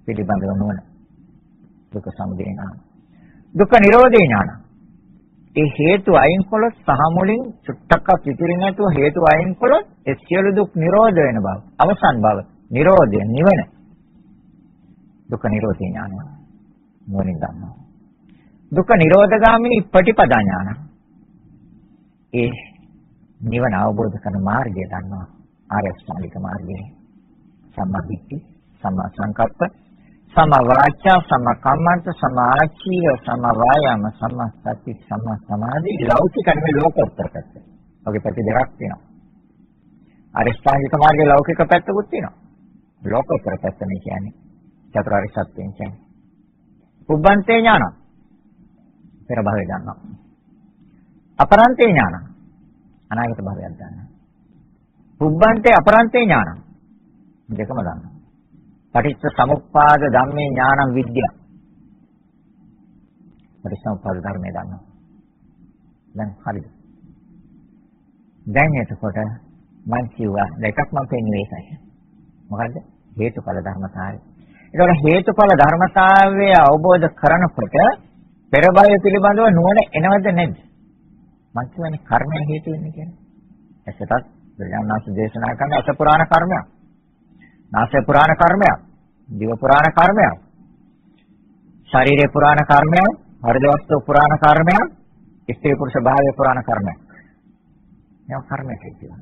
පිළිබඳව නුවණ. දුක්ඛ සමුදය ඥාන. දුක්ඛ නිරෝධය ඥාන. ඒ හේතු අයින් කළොත් සහ මුලින් චුට්ටක්ක පිටිරින් නැතුව හේතු අයින් කළොත් ඒ සියලු දුක් නිරෝධ වෙන බව. අවසන් බව. නිරෝධය නිවන. දුක්ඛ නිරෝධය ඥාන. නුවණින් දන්නවා. දුක්ඛ නිරෝධගාමිනී ප්‍රතිපදා ඥාන. ඒ නිවන අවබෝධ කරන මාර්ගය දන්නවා. ආර්ය අෂ්ටාංගික මාර්ගය. සම්මා දිට්ඨි, සම්මා සංකප්ප, සම්මා වාචා, සම්මා කම්මන්ත, සම්මා ආජීව, සම්මා වායාම, සම්මා සති, සම්මා සමාධි. ලෞකික නෙමෙයි ලෝකෝත්තර පැත්ත. ඔගේ පැති දෙකක් තියෙනවා. ආර්ය අෂ්ටාංගික මාර්ගයේ ලෞකික පැත්තකුත් තියෙනවා. ලෝකෝත්තර පැත්ත නේ කියන්නේ. චතුරාර්ය සත්‍යයෙන් කියන්නේ. පුබ්බන්තේ ඥාන. පෙර භවය දන්නවා. අපරන්තේ ඥාන. අනාගත භවයක් දන්නවා. පුබ්බන්තේ අපරන්තේ ඥාන. දෙකම දන්නවා. පටිච්ච සමුප්පාද ධම්මේ ඥානං විද්‍යාව. පටිච්ච සමුප්පාද ධර්මයේ දන්නවා. දැන් හරිද? දැන් එතකොට මම කිව්වා දෙකක් මම පෙන්වුවේ ඒකයි. මොකද්ද? හේතුඵල ධර්මතාවය. ඒතකොට හේතුඵල ධර්මතාවය අවබෝධ කරනකොට පෙර භවය පිළිබඳව නුවණ එනවද නැද්ද? මම කියන්නේ කර්මය හේතු වෙන්නේ කියන්නේ. ඇසටත් බුදුරජාණන් දේශනා කරන අස පුරාණ කර්මයක්. නාසය පුරාණ කර්මයක්. දිව පුරාණ කර්මයක්. ශරීරේ පුරාණ කර්මයක්. හෘද වස්තු පුරාණ කර්මයක්. ස්ත්‍රී පුරුෂ භාවය පුරාණ කර්මයක්. මේවා කර්මයක් කියනවා.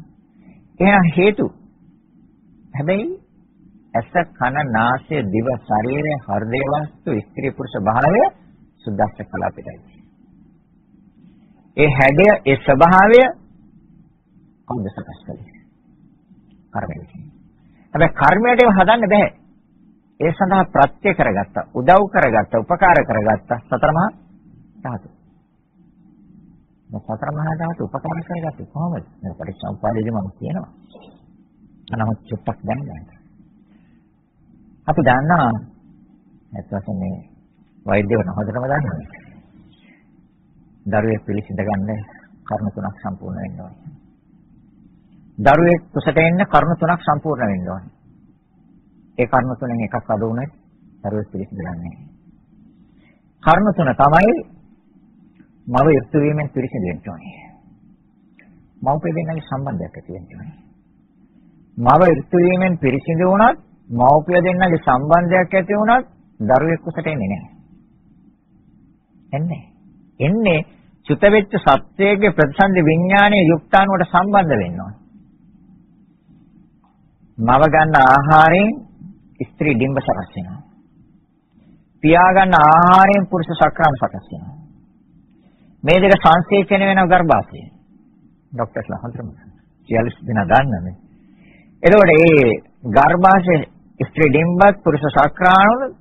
එහෙනම් හේතු. හැබැයි ඇස කන නාසය දිව ශරීරය හෘද වස්තු ස්ත්‍රී පුරුෂ භාවය සුද්දාස්ස කලාපිතයි. ඒ හැඩය ඒ ස්වභාවය කොහොමද සකස් කළේ? කර්මය. හැබැයි කර්මයට ඒව හදන්න බෑ. ඒ සඳහා ප්‍රත්‍ය කරගත්තා, උදව් කරගත්තා, උපකාර කරගත්තා සතර මහා ධාතු. සතර මහා ධාතු උපකාර කරගත්තේ කොහොමද? මේ පරිසම්පාදයේදී මම කියනවා. අනහොත් චුට්ටක් දැනගන්න. අපි දන්නා නැත්නම් මේ වෛද්‍යවරුන් හොඳටම දන්නවා. දරුවෙක් පිළිසිඳ ගන්න කර්ම තුනක් සම්පූර්ණ වෙන්න ඕනේ. දරුවෙක් කුසට එන්න කර්ම තුනක් සම්පූර්ණ වෙන්න ඕනේ. ඒ කර්ම තුනෙන් එකක් අඩු වුණොත් දරුවෙක් පිළිසිඳ ගන්න නැහැ. කර්ම තුන තමයි මව යුක්ත වීමෙන් පිළිසිඳ වෙන්න ඕනේ. මව්පිය දෙන්නගේ සම්බන්ධයක් ඇති වෙන්න ඕනේ. මව යුක්ත වීමෙන් පිළිසිඳ වුණත් මව්පිය දෙන්නගේ සම්බන්ධයක් ඇති වුණත් දරුවෙක් කුසට එන්නේ නැහැ. එන්නේ චුත වෙච්ච සත්‍යයේ ප්‍රතිසන්දි විඥානයේ යුක්තාණුවට සම්බන්ධ වෙන්න ඕනේ. මව ගන්න ආහාරයෙන් ස්ත්‍රී ඩිම්බ සකස් වෙනවා. පියා ගන්න ආහාරයෙන් පුරුෂ සක්‍රාම සකස් වෙනවා. මේ දෙක සංසේචන වෙන ගර්භාෂය. ડોක්ටර්ස්ලා හඳුනන සියලු දෙනා දන්නනේ. එතකොට මේ ගර්භාෂයේ ස්ත්‍රී ඩිම්බත් පුරුෂ සක්‍රාණුව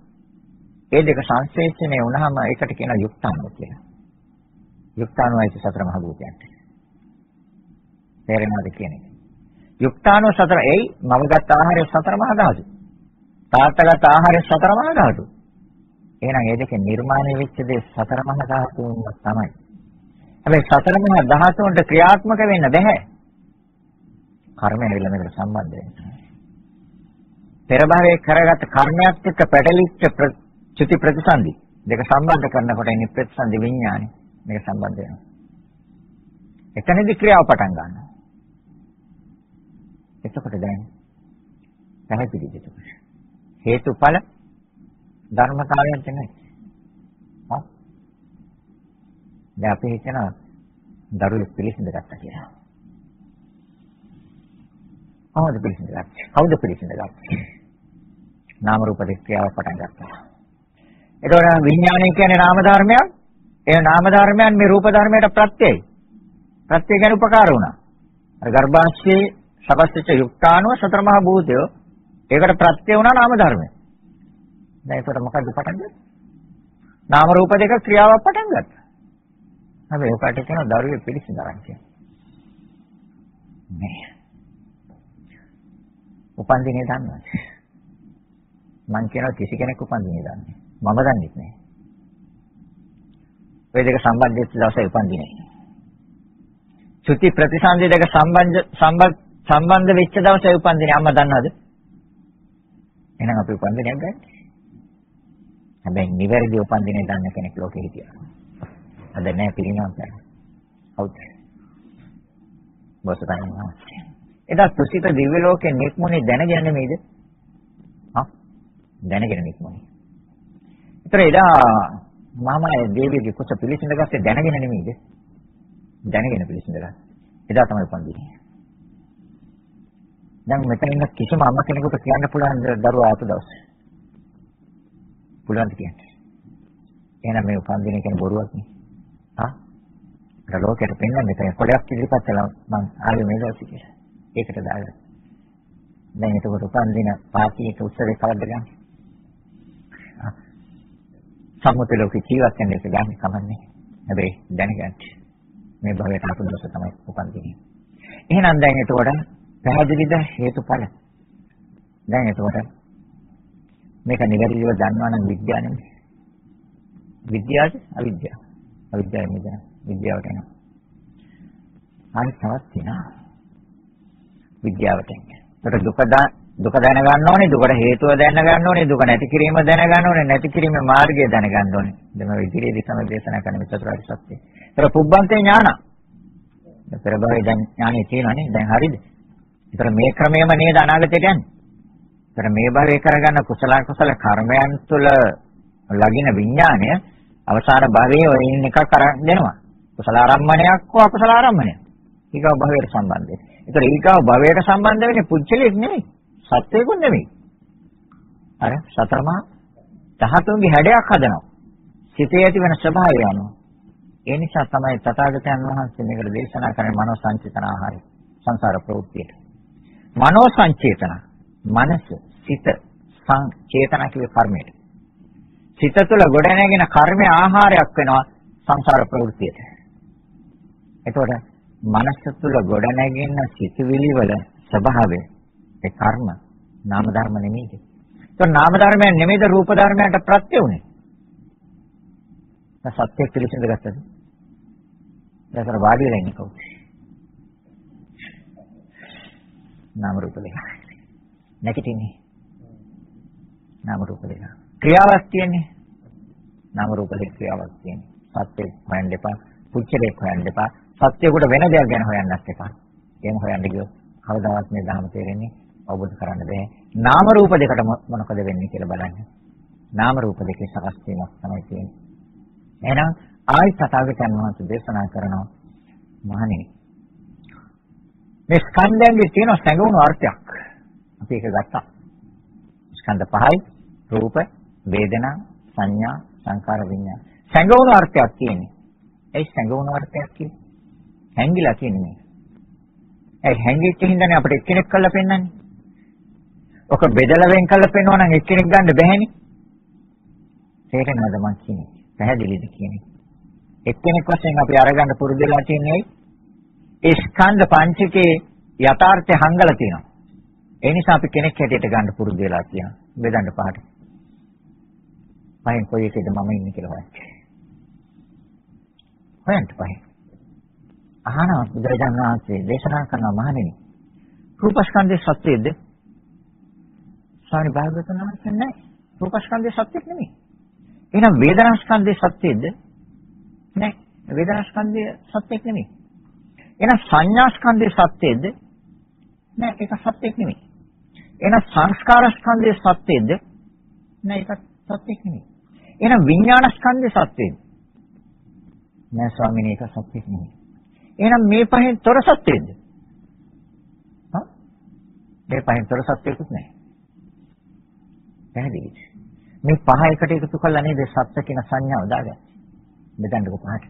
මේ දෙක සංසේචනය වුණාම ඒකට කියන යුක්තාණුව කියලා. යුක්තාණුවයි සතර මහා භූතයන්ට. තේරෙනවද කියන්නේ? යුක්තාණුව සතර එයි මවගත් ආහාරය සතර මහා ධාතු. තාත්තගත් ආහාරය සතර මහා ධාතු. එහෙනම් මේ දෙකේ නිර්මාණය වෙච්ච දේ සතර මහා ධාතුන් තමයි. හැබැයි සතර මහා ධාතුන්ට ක්‍රියාත්මක වෙන්න බෑ. කර්මය ඇවිල්ලා මේකට සම්බන්ධ වෙනවා. පෙර භවයේ කරගත් කර්මයක් එක්ක පැටලිච්ච චුති ප්‍රතිසන්දි දෙක සම්බන්ධ කරනකොට එන්නේ ප්‍රතිසන්දි විඥානය මේක සම්බන්ධ වෙනවා. එතනදී ක්‍රියාව පටන් ගන්නවා. එතකොට දැන් පැහැදිලිද එතකොට? හේතුඵල ධර්මතාවයන් තමයි. හා? දැන් අපි හිතන දරුවෙක් පිළිසිඳ ගත්තා කියලා. කවුද පිළිසිඳ ගත්තේ? කවුද පිළිසිඳ ගත්තේ? නාම රූප දෙක ක්‍රියාව පටන් ගත්තා. එතකොට විඥානය කියන්නේ නාම ධර්මයක්. ඒ නාම ධර්මයන් මේ රූප ධර්මයට ප්‍රත්‍යයයි. ප්‍රත්‍ය ගැන උපකාර වුණා. අර ගර්භාෂයේ සකස්ච්ච යුක්තාණුව සතර මහා භූතය ඒකට ප්‍රත්‍ය වුණා නාම ධර්මය. දැන් ඒකට මොකද පටන් ගත්තේ? නාම රූප දෙක ක්‍රියාවක් පටන් ගත්තා. හැබැයි ඔකට කියන දරුවේ පිළිසිඳාරන් කියන්නේ. නෑ. උපන්දිනේ දන්නවද? මං කියනවා කිසි කෙනෙක් උපන්දිනේ දන්නේ. මම දන්නේ නැහැ. ඔය දෙක සම්බන්ධ වෙච්ච දවසේ උපන්දිනේ. චුති ප්‍රතිසන්දි දෙක සම්බන්ධ වෙච්ච දවසේ උපන්දිනේ අම්මා දන්නවද? එහෙනම් අපි උපන්දිනයක් ගන්න. හැබැයි නිවැරදි උපන්දිනේ දන්න කෙනෙක් ලෝකෙ හිටියා. අද නැහැ පිළිනවම් කරන්න. හවුද? බොසතන් වහන්සේ. එදා තුසිත දිව්‍ය ලෝකේ නික්මුනේ දැනගෙන නෙමෙයිද? හා? දැනගෙන නික්මුනේ. ඒතර එදා මම දේවියගේ කුස පිළිසිඳ ගත්තේ දැනගෙන නෙමෙයිද? දැනගෙන පිළිසිඳ ගත්තා. එදා තමයි උපන්දිනේ. දැන් මෙතන ඉන්න කිසිම අම්ම කෙනෙකුට කියන්න පුළුවන් දරුවා ආපු දවස්. පුළුවන් කියන්නේ. එහෙනම් මේ උපන්දිනේ කියන්නේ බොරුවක් නේ. හා? ඒක ලෝකෙට පෙන්වන්න දෙයක්. කොලයක් ඉදිරිපත් කළා මම ආවේ මේ දවසේ කියලා. ඒකට දාගන්න. දැන් ඒක උපන්දින පාටියක උත්සවේ කවද්ද ගන්නේ? සම්මුති ලෝකේ ජීවත් වෙන එක ගන්න කමන්නේ. හැබැයි දැනගන්න. මේ භවයට ආපු දවස තමයි උපන්දිනේ. එහෙනම් දැන් එතකොට පැහැදිලිද හේතුඵල? දැන් එතකොට මේක නිවැරදිව දන්නවා නම් විද්‍යාව නෙමෙයි. විද්‍යාවද අවිද්‍යාව. අවිද්‍යාව නෙමෙයි. විද්‍යාවට එනවා. අනිත් තවත් තියෙනවා. විද්‍යාවට එන්නේ. ඒකට දුක දැනගන්න ඕනේ, දුකට හේතුව දැනගන්න ඕනේ, දුක නැති කිරීම දැනගන්න ඕනේ, නැති කිරීමේ මාර්ගය දැනගන්න ඕනේ. දැන් මේ ඉදිරියේදී තමයි දේශනා කරන මේ චතුරාර්ය සත්‍යය. ඒතර පුබ්බන්තේ ඥාන. පෙර භවයේ දැන් ඥානෙ තියෙනවානේ. දැන් හරියද? ඒතර මේ ක්‍රමයේම නේද අනාගතයට යන්නේ. ඒතර මේ භවයේ කරගන්න කුසල කර්මයන් තුළ ලගින විඥාණය අවසාන භවයේ ඔය ඉන්න එකක් අරන් දෙනවා. කුසල ආරම්මණයක් හෝ අකුසල ආරම්මණයක්. ඊගව භවයට සම්බන්ධයි. ඒතර ඊගව භවයට සම්බන්ධ වෙන්නේ පුච්චලෙක් නෙමෙයි. සත්‍යයකුත් නෙමෙයි. අර සතරමා ධාතුන්ගේ හැඩයක් හදනවා. සිතේ ඇති වෙන ස්වභාවය අනුව. ඒ නිසා තමයි තථාගතයන් වහන්සේ මේකට දේශනා කරන්නේ මනෝ සංචේතන ආහාරය. සංසාර ප්‍රවෘත්තියට. මනෝ සංචේතන. මනස, සිත, චේතනා කියේ කර්මයට. සිත තුළ ගොඩනැගෙන කර්මය ආහාරයක් වෙනවා සංසාර ප්‍රවෘත්තියට. එතකොට මනස තුළ ගොඩනැගෙන සිතුවිලි වල ස්වභාවය ඒ කර්ම නාම ධර්ම නෙමෙයිද? ඒතකොට නාම ධර්මයන් නෙමෙයිද රූප ධර්මයන්ට ප්‍රත්‍ය උනේ? සත්‍ය පිළිසිඳ ගත්තද? දැන් වාඩි වෙලා ඉන්නේ කවුද? නාම රූප දෙක. නැගිටින්නේ. නාම රූප දෙක. ක්‍රියාවක් තියෙන්නේ. නාම රූප දෙක ක්‍රියාවක් තියෙන්නේ. සත්‍ය හොයන්න එපා. පුච්චලේ හොයන්න එපා. සත්‍යයකට වෙන දෙයක් ගැන හොයන්නත් එපා. එහෙම හොයන්න ගියොත් කවදාවත් මේ ධර්ම තේරෙන්නේ අවබෝධ කරන්න බෑ. නාම රූප දෙකට මොනකද වෙන්නේ කියලා බලන්න. නාම රූප දෙකේ සකස් වීමක් තමයි තියෙන්නේ. එහෙනම් ආයි තථාගතයන් වහන්සේ දේශනා කරනවා මහණෙනි. මේ ස්කන්ධයන්ගේ තියෙන සංගුණ අර්ථයක්. අපි ඒක ගත්තා. ස්කන්ධ පහයි රූප, වේදනා, සංඥා, සංකාර, විඤ්ඤාණ. සංගුණ අර්ථයක් තියෙන්නේ. ඒ සංගුණ අර්ථයක් කියන්නේ හැංගිලා කියන්නේ. ඒ හැංගිච්ච හින්දානේ අපිට එක්කෙනෙක් කරලා පෙන්නන්නේ. ඔක බෙදලා වෙන් කරලා පෙන්වනවා නම් එක්කෙනෙක් ගන්න බැහැනේ. තේරෙනවද මං කියන්නේ? පැහැදිලිද කියන්නේ? එක්කෙනෙක් වශයෙන් අපි අරගන්න පුරුදු වෙලා තියෙන්නේ ඒ ස්කන්ධ පංචකේ යථාර්ථය හංගලා තියෙනවා. ඒ නිසා අපි කෙනෙක් හැටියට ගන්න පුරුදු වෙලා තියෙනවා. බෙදන්න පහට. පහෙන් කොයි එකේද මම ඉන්නේ කියලා හොයන්න. හොයන්න පහෙන්. අහනවා බුදුරජාණන් වහන්සේ දේශනා කරන මහණෙනි. රූපස්කන්ධයේ සත්‍යයේද? ස්වාමී භාග්‍යවතුන් වහන්සේ නැහැ. රූපස්කන්ධයේ සත්‍යෙත් නෙමෙයි. එහෙනම් වේදනාස්කන්ධයේ සත්‍යයේද? නැහැ. වේදනාස්කන්ධයේ සත්‍යෙත් නෙමෙයි. එහෙනම් සංඥාස්කන්ධයේ සත්‍යයේද? නැහැ. ඒක සත්‍යෙත් නෙමෙයි. එහෙනම් සංස්කාරස්කන්ධයේ සත්‍යයේද? නැහැ. ඒක සත්‍යෙත් නෙමෙයි. එහෙනම් විඥානස්කන්ධයේ සත්‍යයේද? නැහැ ස්වාමීනි ඒක සත්‍යෙත් නෙමෙයි. එහෙනම් මේ පහෙන් තොර සත්‍යයේද? හා? මේ පහෙන් තොර සත්‍යයකුත් නැහැ. පැහැදිලිද? මේ පහ එකට එකතු කළා නේද සත්‍ය කියන සංඥාව දාගන්නේ. මෙතනක පහට.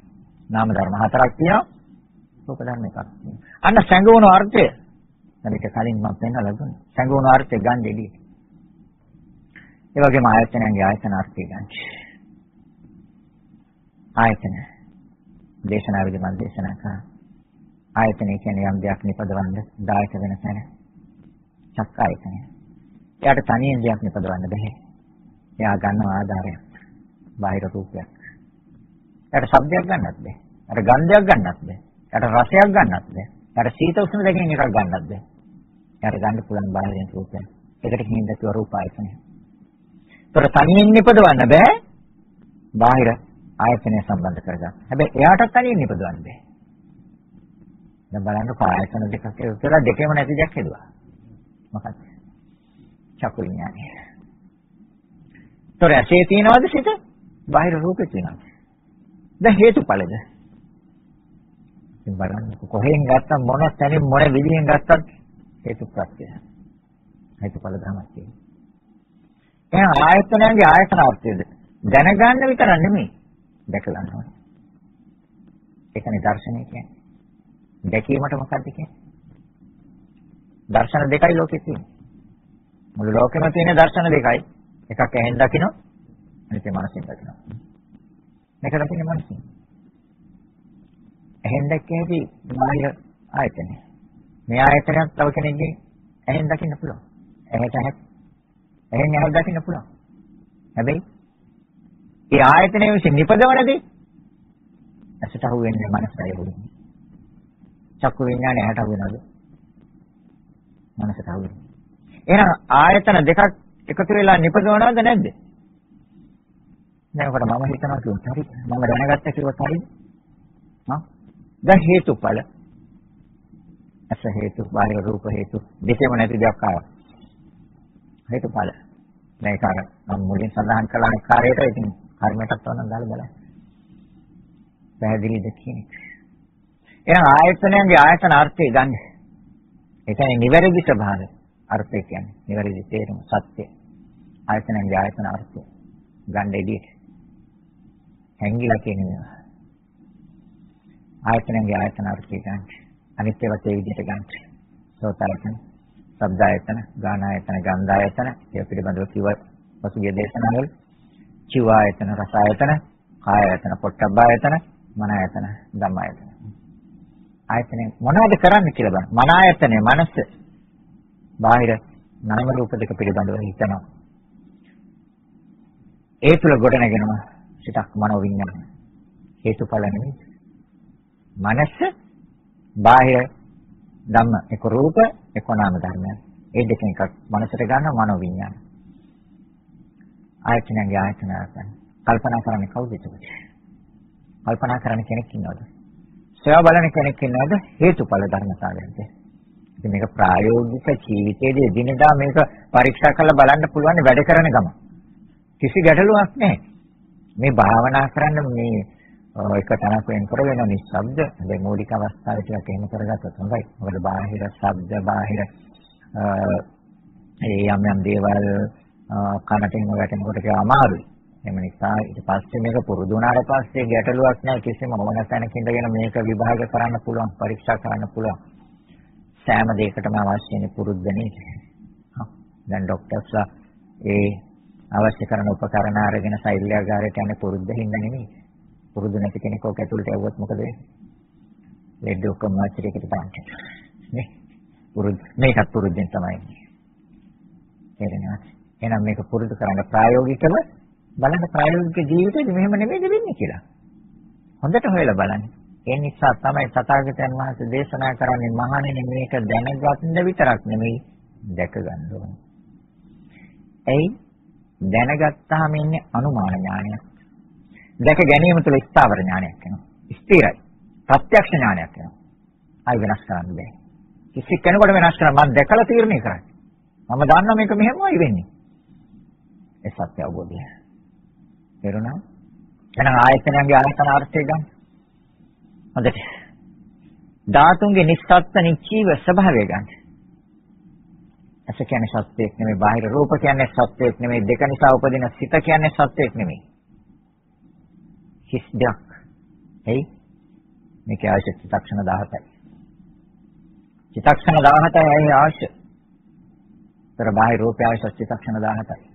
නාම ධර්ම හතරක් තියෙනවා. රූප ධර්ම එකක් තියෙනවා. අන්න සංගෝණ අර්ථය. මේක කලින් මම පෙන්නලා දුන්නා. සංගෝණ අර්ථය ගන්න දෙදී. ඒ වගේම ආයතනයන්ගේ ආයතන අර්ථය ගන්න. ආයතන දේශනාවේදී මම දේශනා කරා. ආයතනය කියන්නේ යම් දෙයක් නිපදවන්න දායක වෙන තැන. චක්ක ආයතනය. එයාට තනියෙන් දෙයක් නිපදවන්න බෑ. එයා ගන්න ආධාරයක්. බාහිර රූපයක්. එයාට ශබ්දයක් ගන්නත් බෑ. එයාට ගන්ධයක් ගන්නත් බෑ. එයාට රසයක් ගන්නත් බෑ. එයාට සීත උෂ්ණ දෙකෙන් එකක් ගන්නත් බෑ. එයාට ගන්න පුළුවන් බාහිරින් රූපයක්. ඒකට කියන්නේ දැක්ව රූප ආයතනය. ඒතර තනියෙන් නිපදවන්න බෑ. බාහිර ආයතනය සම්බන්ධ කරගන්න. හැබැයි එයාට තනියෙන් නිපදවන්න බෑ. දැන් බලන්න ආයතන දෙකක් කියලා දෙකේම නැති දෙයක් හදුවා. මොකක්ද? චක්කු විඥානය. ඒතර ඇසේ තියනවද සිත? බාහිර රූපේ තියනවද? දැන් හේතුඵලද? ඉතින් බලන්න කොහෙන් ගත්තම මොන තැනින් මොන විදිහෙන් ගත්තත් හේතුප්‍රත්‍යය. හේතුඵල ධර්මයක් තියෙනවා. එහෙනම් ආයතනයන්ගේ ආයතනාර්ථයද දැනගන්න විතර නෙමෙයි දැකලා යනවා. ඒකනේ දර්ශනය කියන්නේ. දැකීමට මොකක්ද කියන්නේ? දර්ශන දෙකයි ලෝකේ තියෙන්නේ. මුළු ලෝකෙම තියෙන දර්ශන දෙකයි. එකක් ඇහෙන් දකිනවා, අනිත් එක මනසෙන් දකිනවා. මේක දකින්නේ මනසෙන්. ඇහෙන් දැක්කේදී බාහිර ආයතනය. මේ ආයතනයක් තව කෙනෙක්ගේ ඇහෙන් දකින්න පුළුවන්. ඇහෙන් දකින්න පුළුවන්. හැබැයි ඒ ආයතනය විසින් නිපදවනදී ඇසට අහු වෙන්නේ මනසටයි වෙන්නේ. චක්කු විඥානය ඇහැට අහු වෙනවද? මනසට අහු වෙනවා. එහෙනම් ආයතන දෙකක් එකතු වෙලා නිපදවනවද නැද්ද? දැන් ඔකට මම හිතනවා කිව්වොත් හරි. මම දැනගත්ත කිව්වොත් හරි. හා? දැන් හේතුඵල. අස හේතු, බාහිර රූප හේතු දෙකම නැති දෙයක් ආවා. හේතුඵල. මේක අර මම මුලින් සඳහන් කළ ආකාරයට ඉතින් කර්මයටත් වුණා දාලා බලන්න. පැහැදිලිද කියන්නේ? එහෙනම් ආයතනයන්ගේ ආයතන අර්ථය ගන්න. ඒ කියන්නේ නිවැරදි ස්වභාවය අර්ථය කියන්නේ නිවැරදි තේරුම සත්‍ය. ආයතනයන්ගේ ආයතන අර්ථය ගන්න එළියට. හැංගිලා කියන්නේ ආයතනයන්ගේ ආයතන අර්ථය ගන්න. අනිත් ඒවාත් ඒ විදිහට ගන්න. සෝතායතන, ශබ්ද ආයතන, ගාන ආයතන, ගන්ධ ආයතන, ඒ පිළිබඳව කිව්ව පසුගිය දේශනාවල චිව ආයතන, රස ආයතන, කාය ආයතන, පොට්ටබ්බ ආයතන, මන ආයතන, ධම්ම ආයතන. ආයතන මොනවද කරන්නේ කියලා බලන්න. මන ආයතනේ මනස බාහිර නාම රූප දෙක පිළිබඳව හිතනවා. ඒ තුල ගොඩනගෙනවා සිතක් මනෝ විඥාන. හේතුඵල නෙමෙයි. මනස බාහිර ධම්ම එක රූප එක නාම ධර්මයන්. ඒ දෙකෙන් එකක් මනසට ගන්න මනෝ විඥාන. ආයතනගේ ආයතන ආයතන. කල්පනා කරන්නේ කවුද එතකොට? කල්පනා කරන කෙනෙක් ඉන්නවද? සේවා බලන කෙනෙක් ඉන්නවද? හේතුඵල ධර්මතාවයන්ට. ඉතින් මේක ප්‍රායෝගික ජීවිතයේදී එදිනෙදා මේක පරීක්ෂා කරලා බලන්න පුළුවන් වැඩ කරන ගම. කිසි ගැටලුවක් නැහැ. මේ භාවනා කරන්න මේ එක තැනක වෙන කරගෙන නිශ්ශබ්ද මේ මූලික අවස්ථාවේ ටිකක් එහෙම කරගත්තොත් හොඳයි. මොකද බාහිර ශබ්ද බාහිර ඒ යම් දේවල් කනට එන වැටෙනකොට ඒක අමාරුයි. එම නිසා ඊට පස්සේ මේක පුරුදු වුණාට පස්සේ ගැටලුවක් නැහැ කිසිම මොන තැනක ඉඳගෙන මේක විභාග කරන්න පුළුවන් පරීක්ෂා කරන්න පුළුවන්. සෑම දෙයකටම අවශ්‍ය වෙන පුරුද්ද නේද? දැන් ડોක්ටර්ස්ලා ඒ අවශ්‍ය කරන උපකරණ අරගෙන ශෛල්‍යාගාරයට යන්නේ පුරුද්ද හින්දා නෙමෙයි. පුරුදු නැති කෙනෙක් ඔක ඇතුළට යවුවොත් මොකද වෙන්නේ? ලෙඩ ඔක්කොම ආචාරයකට දාන්න. නේ? පුරුදු මේකත් පුරුද්දෙන් තමයි. තේරෙනවද? එහෙනම් මේක පුරුදු කරන්න ප්‍රායෝගිකව බලන්න ප්‍රායෝගික ජීවිතේදී මෙහෙම නෙමෙයිද වෙන්නේ කියලා. හොඳට හොයලා බලන්න. ඒ නිසා තමයි තථාගතයන් වහන්සේ දේශනා කරන්නේ මහණෙනි මේක දැනගන්න විතරක් නෙමෙයි දැක ගන්න ඕනේ. එයි දැනගත්තාම ඉන්නේ අනුමාන ඥානයක්. දැක ගැනීම තුළ ස්ථාවර ඥානයක් වෙනවා. ස්ථිරයි. ප්‍රත්‍යක්ෂ ඥානයක් වෙනවා. ආයි වෙනස් කරන්න බෑ. කිසි කෙනෙකුට වෙනස් කරන්න මම දැකලා තීරණය කරන්නේ. මම දන්නවා මේක මෙහෙමයි වෙන්නේ. ඒ සත්‍ය අවබෝධය. තේරුණා? එහෙනම් ආයතනයන්ගේ ආයතන අර්ථය ගන්න. හොඳට. ධාතුන්ගේ නිස්සත්ත්ව නිචීව ස්වභාවය ගන්න. ඇස කියන්නේ සත්‍යයක් නෙමෙයි, බාහිර රූප කියන්නේ සත්‍යයක් නෙමෙයි, දෙක නිසා උපදින සිත කියන්නේ සත්‍යයක් නෙමෙයි. හිස් දෙයක්. එයි මේකේ ආයත චිත්තක්ෂණ 17යි. චිත්තක්ෂණ 17යි ඇයි අවශ්‍ය? තර බාහිර රූපය අවශ්‍ය චිත්තක්ෂණ 17යි.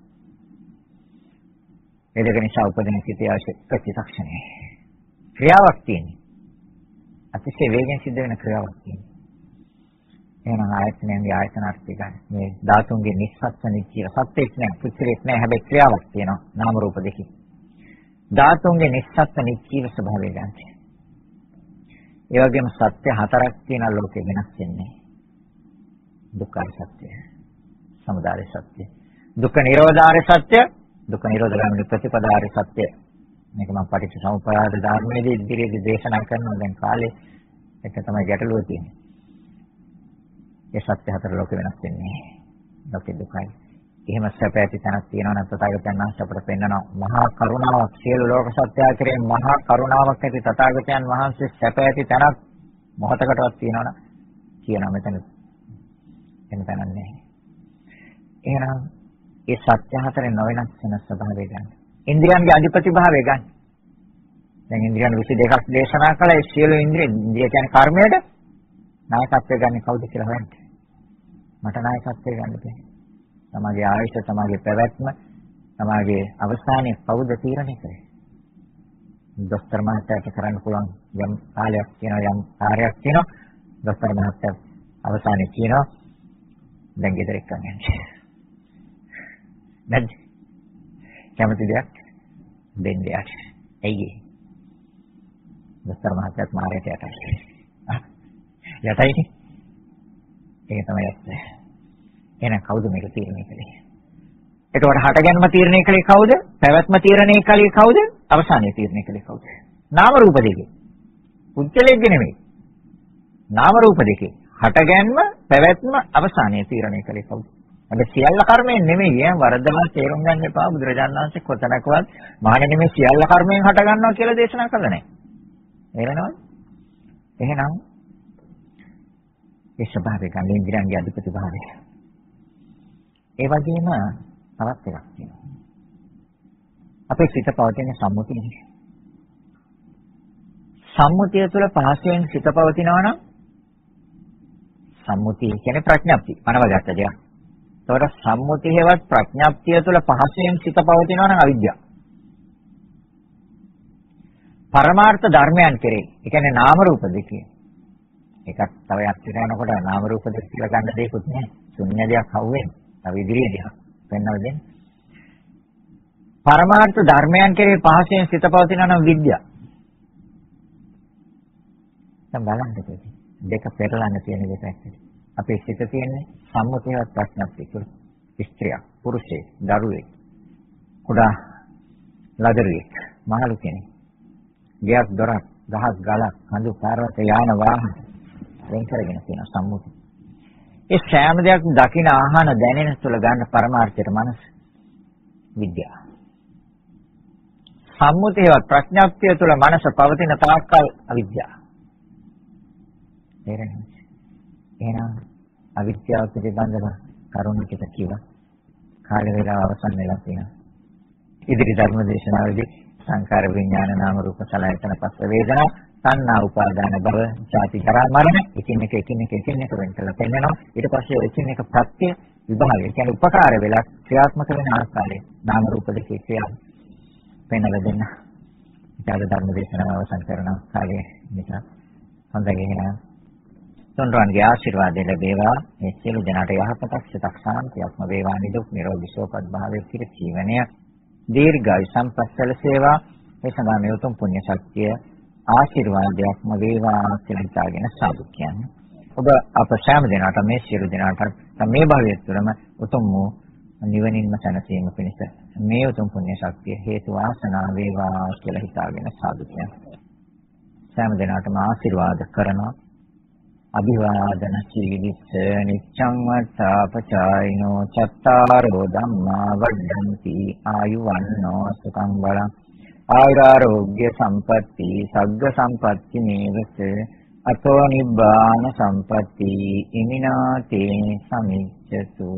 ඒ දෙක නිසා උපදින සිතේ අවශ්‍ය චිත්තක්ෂණය. ක්‍රියාවක් තියෙනවා. අතිශය වේගෙන් සිද්ධ වෙන ක්‍රියාවක් තියෙනවා. එහෙනම් ආයතනයන්ගේ ආයතන අර්ථය ගන්න. මේ ධාතුන්ගේ නිස්සත්ත්ව නිචීව සත්‍යයක් නෑ, පුච්චරයක් නෑ, හැබැයි ක්‍රියාවක් තියෙනවා. නාම රූප දෙකේ. ධාතුන්ගේ නිස්සත්ත්ව නිචීව ස්වභාවය ගන්න. ඒ වගේම සත්‍ය හතරක් තියෙන ලෝකෙ වෙනස් වෙන්නේ. දුක්ඛ සත්‍ය, සමුදය සත්‍ය, දුක්ඛ නිරෝධාර සත්‍ය, දුක්ඛ නිරෝධ ගාමිනී ප්‍රතිපදාර සත්‍ය. මේක මම පටිච්චසමුප්පාද ධර්මයේදී ඉදිරියේදී දේශනා කරනවා. දැන් කාලේ එක තමයි ගැටලුව තියෙන්නේ. ඒ සත්‍ය හතර ලෝකෙ වෙනස් වෙන්නේ. ලෝකෙ දුකයි. එහෙම සැප ඇති තැනක් තියෙනවා නම් තථාගතයන් වහන්සේ අපට පෙන්වනවා මහා කරුණාවක් සියලු ලෝක සත්‍යය කෙරෙහි මහා කරුණාවක් ඇති තථාගතයන් වහන්සේ සැප ඇති තැනක් මොහතකටවත් තියෙනවා නම් කියනවා මෙතන. එන්න තැනක් නැහැ. එහෙනම් ඒ සත්‍ය හතරෙන් නොවෙනස් වෙන ස්වභාවය ගන්න. ඉන්ද්‍රියන්ගේ අධිපති භාවය ගන්න. දැන් ඉන්ද්‍රියන් 22ක් දේශනා කළා. ඒ සියලු ඉන්ද්‍රිය කියන්නේ කර්මයට නායකත්වය ගන්න කවුද කියලා හොයන්න. මට නායකත්වය ගන්න බැහැ. තමගේ ආයුෂ, තමගේ පැවැත්ම, තමගේ අවසානයේ කවුද තීරණය කරේ? දොස්තර මහත්තයාට කරන්න පුළුවන් යම් කාලයක් තියෙනවා, යම් කාර්යයක් තියෙනවා. දොස්තර මහත්තයා අවසානයේ කියනවා දැන් ගෙදර එක්කන් යන්න. නැද්ද? කැමති දෙයක් දෙන්න යට. ඇයි ඒ? දොස්තර මහත්තයාත් මාරයට යටයි. යටයිනේ. ඒක තමයි ඇත්ත. එහෙනම් කවුද මේක තීරණය කළේ? එතකොට හටගන්ම තීරණය කළේ කවුද? පැවැත්ම තීරණය කළේ කවුද? අවසානයේ තීරණය කළේ කවුද? නාම රූප දෙකේ. පුච්චලෙක්ගේ නෙමෙයි. නාම රූප දෙකේ. හටගන්ම, පැවැත්ම, අවසානයේ තීරණය කළේ කවුද? අද සියල්ල කර්මයෙන් නෙමෙයි වරදලා තේරුම් ගන්න එපා. බුදුරජාණන් වහන්සේ කොතනකවත් මහණෙනි මේ සියල්ල කර්මයෙන් හට ගන්නවා කියලා දේශනා කළා නැහැ. තේරෙනවද? එහෙනම් ඒ ස්වභාවය ගන්න ඉන්ද්‍රියන්ගේ අධිපති භාවය. ඒ වගේම තවත් එකක් තියෙනවා. අපේ සිත පවතින සම්මුතිය. සම්මුතිය තුළ පහසෙන් සිත පවතිනවා නම් සම්මුතිය කියන්නේ ප්‍රඥප්තිය. පනවගත්ත දෙයක්. ඒතකොට සම්මුතියවත් ප්‍රඥප්තිය තුළ පහසෙන් සිත පවතිනවා නම් අවිද්‍යාව. පරමාර්ථ ධර්මයන් කෙරේ. ඒ කියන්නේ නාම රූප දෙකේ. එකක් තව යක්ෂ යනකොට නාම රූප දෙක කියලා ගන්න දෙයක්වත් නැහැ. ශුන්‍ය දෙයක් හවුවෙන්නේ. තව ඉදිරියේ දෙයක්. පෙන්වලා දෙන්න. පරමාර්ථ ධර්මයන් කෙරේ පහසෙන් සිත පවතිනවා නම් විද්‍යාව. දැන් බලන්න දෙක පෙරලන්න තියෙන දෙයක් ඇත්තට. අපේ සිත තියෙන්නේ සම්මුතියවත් ප්‍රඥප්තිය තුළ. ස්ත්‍රියක්, පුරුෂයෙක්, දරුවෙක්, කුඩා ලදරුවෙක්, මහලු කෙනෙක්. ගයක් දොරක්, ගහක් ගලක්, කඳු පාරවත යාන වාහන වෙන් කරගෙන තියෙන සම්මුතිය. ඒ සෑම දෙයක් දකින ආහන දැනෙන තුළ ගන්න පරමාර්ථයට මනස විද්‍යාව. සම්මුතියවත් ප්‍රඥප්තිය තුළ මනස පවතින තාක්කල් අවිද්‍යාව. තේරෙනවද? එහෙනම් අවිද්‍යාව පිළිබඳව කරුණිකට කිව්වා. කාල වේලාව අවසන් වෙලා තියෙනවා. ඉදිරි ධර්ම දේශනාවේදී සංකාර විඥාන නාම රූප සලආයතන පස්ස වේදනා සංනා උපාදාන භව ජාති ජරා මරණ එකින් එක වෙන් කරලා පෙන්නනවා. ඊට පස්සේ එකින් එක ප්‍රත්‍ය විභාගය කියන්නේ උපකාර වෙලා ක්‍රියාත්මක වෙන ආකාරය නාම රූප දෙකේ ක්‍රියාව පෙන්නලා දෙන්න. ඊට ධර්ම දේශනාව අවසන් කරන කාලය නිසා හොඳයි එහෙනම් සොන්රන්ගේ ආශිර්වාදය ලැබේවා. මේ සියලු දෙනාට යහපතක් සිතක් සාන්තියක්ම වේවා. නිදුක් නිරෝගී සුවපත් භාවයේ පිර ජීවනය දීර්ඝායු සම්පත් සැලසේවා. මේ සඳහා මේ උතුම් පුණ්‍ය ශක්තිය ආශිර්වාදයක්ම වේවා කියලා හිතාගෙන සාදු කියන්නේ. ඔබ අප සෑම දිනකට මේ සියලු දිනකට මේ භවයේ තුළම උතුම් වූ නිවනින්ම සැනසීම පිණිස මේ උතුම් පුණ්‍ය ශක්තිය හේතු වාසනා වේවා කියලා හිතාගෙන සාදු කියන්නේ. සෑම දිනකටම ආශිර්වාද කරනවා. අභිවාදන සීලිස්ස නිච්ඡං වත්තාපචායිනෝ චත්තාරෝ ධම්මා වඩ්ඩಂತಿ ආයුවන්නෝ සුඛං බලං ආයුරාෝග්‍ය සම්පatti සග්ග සම්පatti නේවස අතෝ නිබ්බාන සම්පatti ඉමිනාතේ සමිච්ඡතු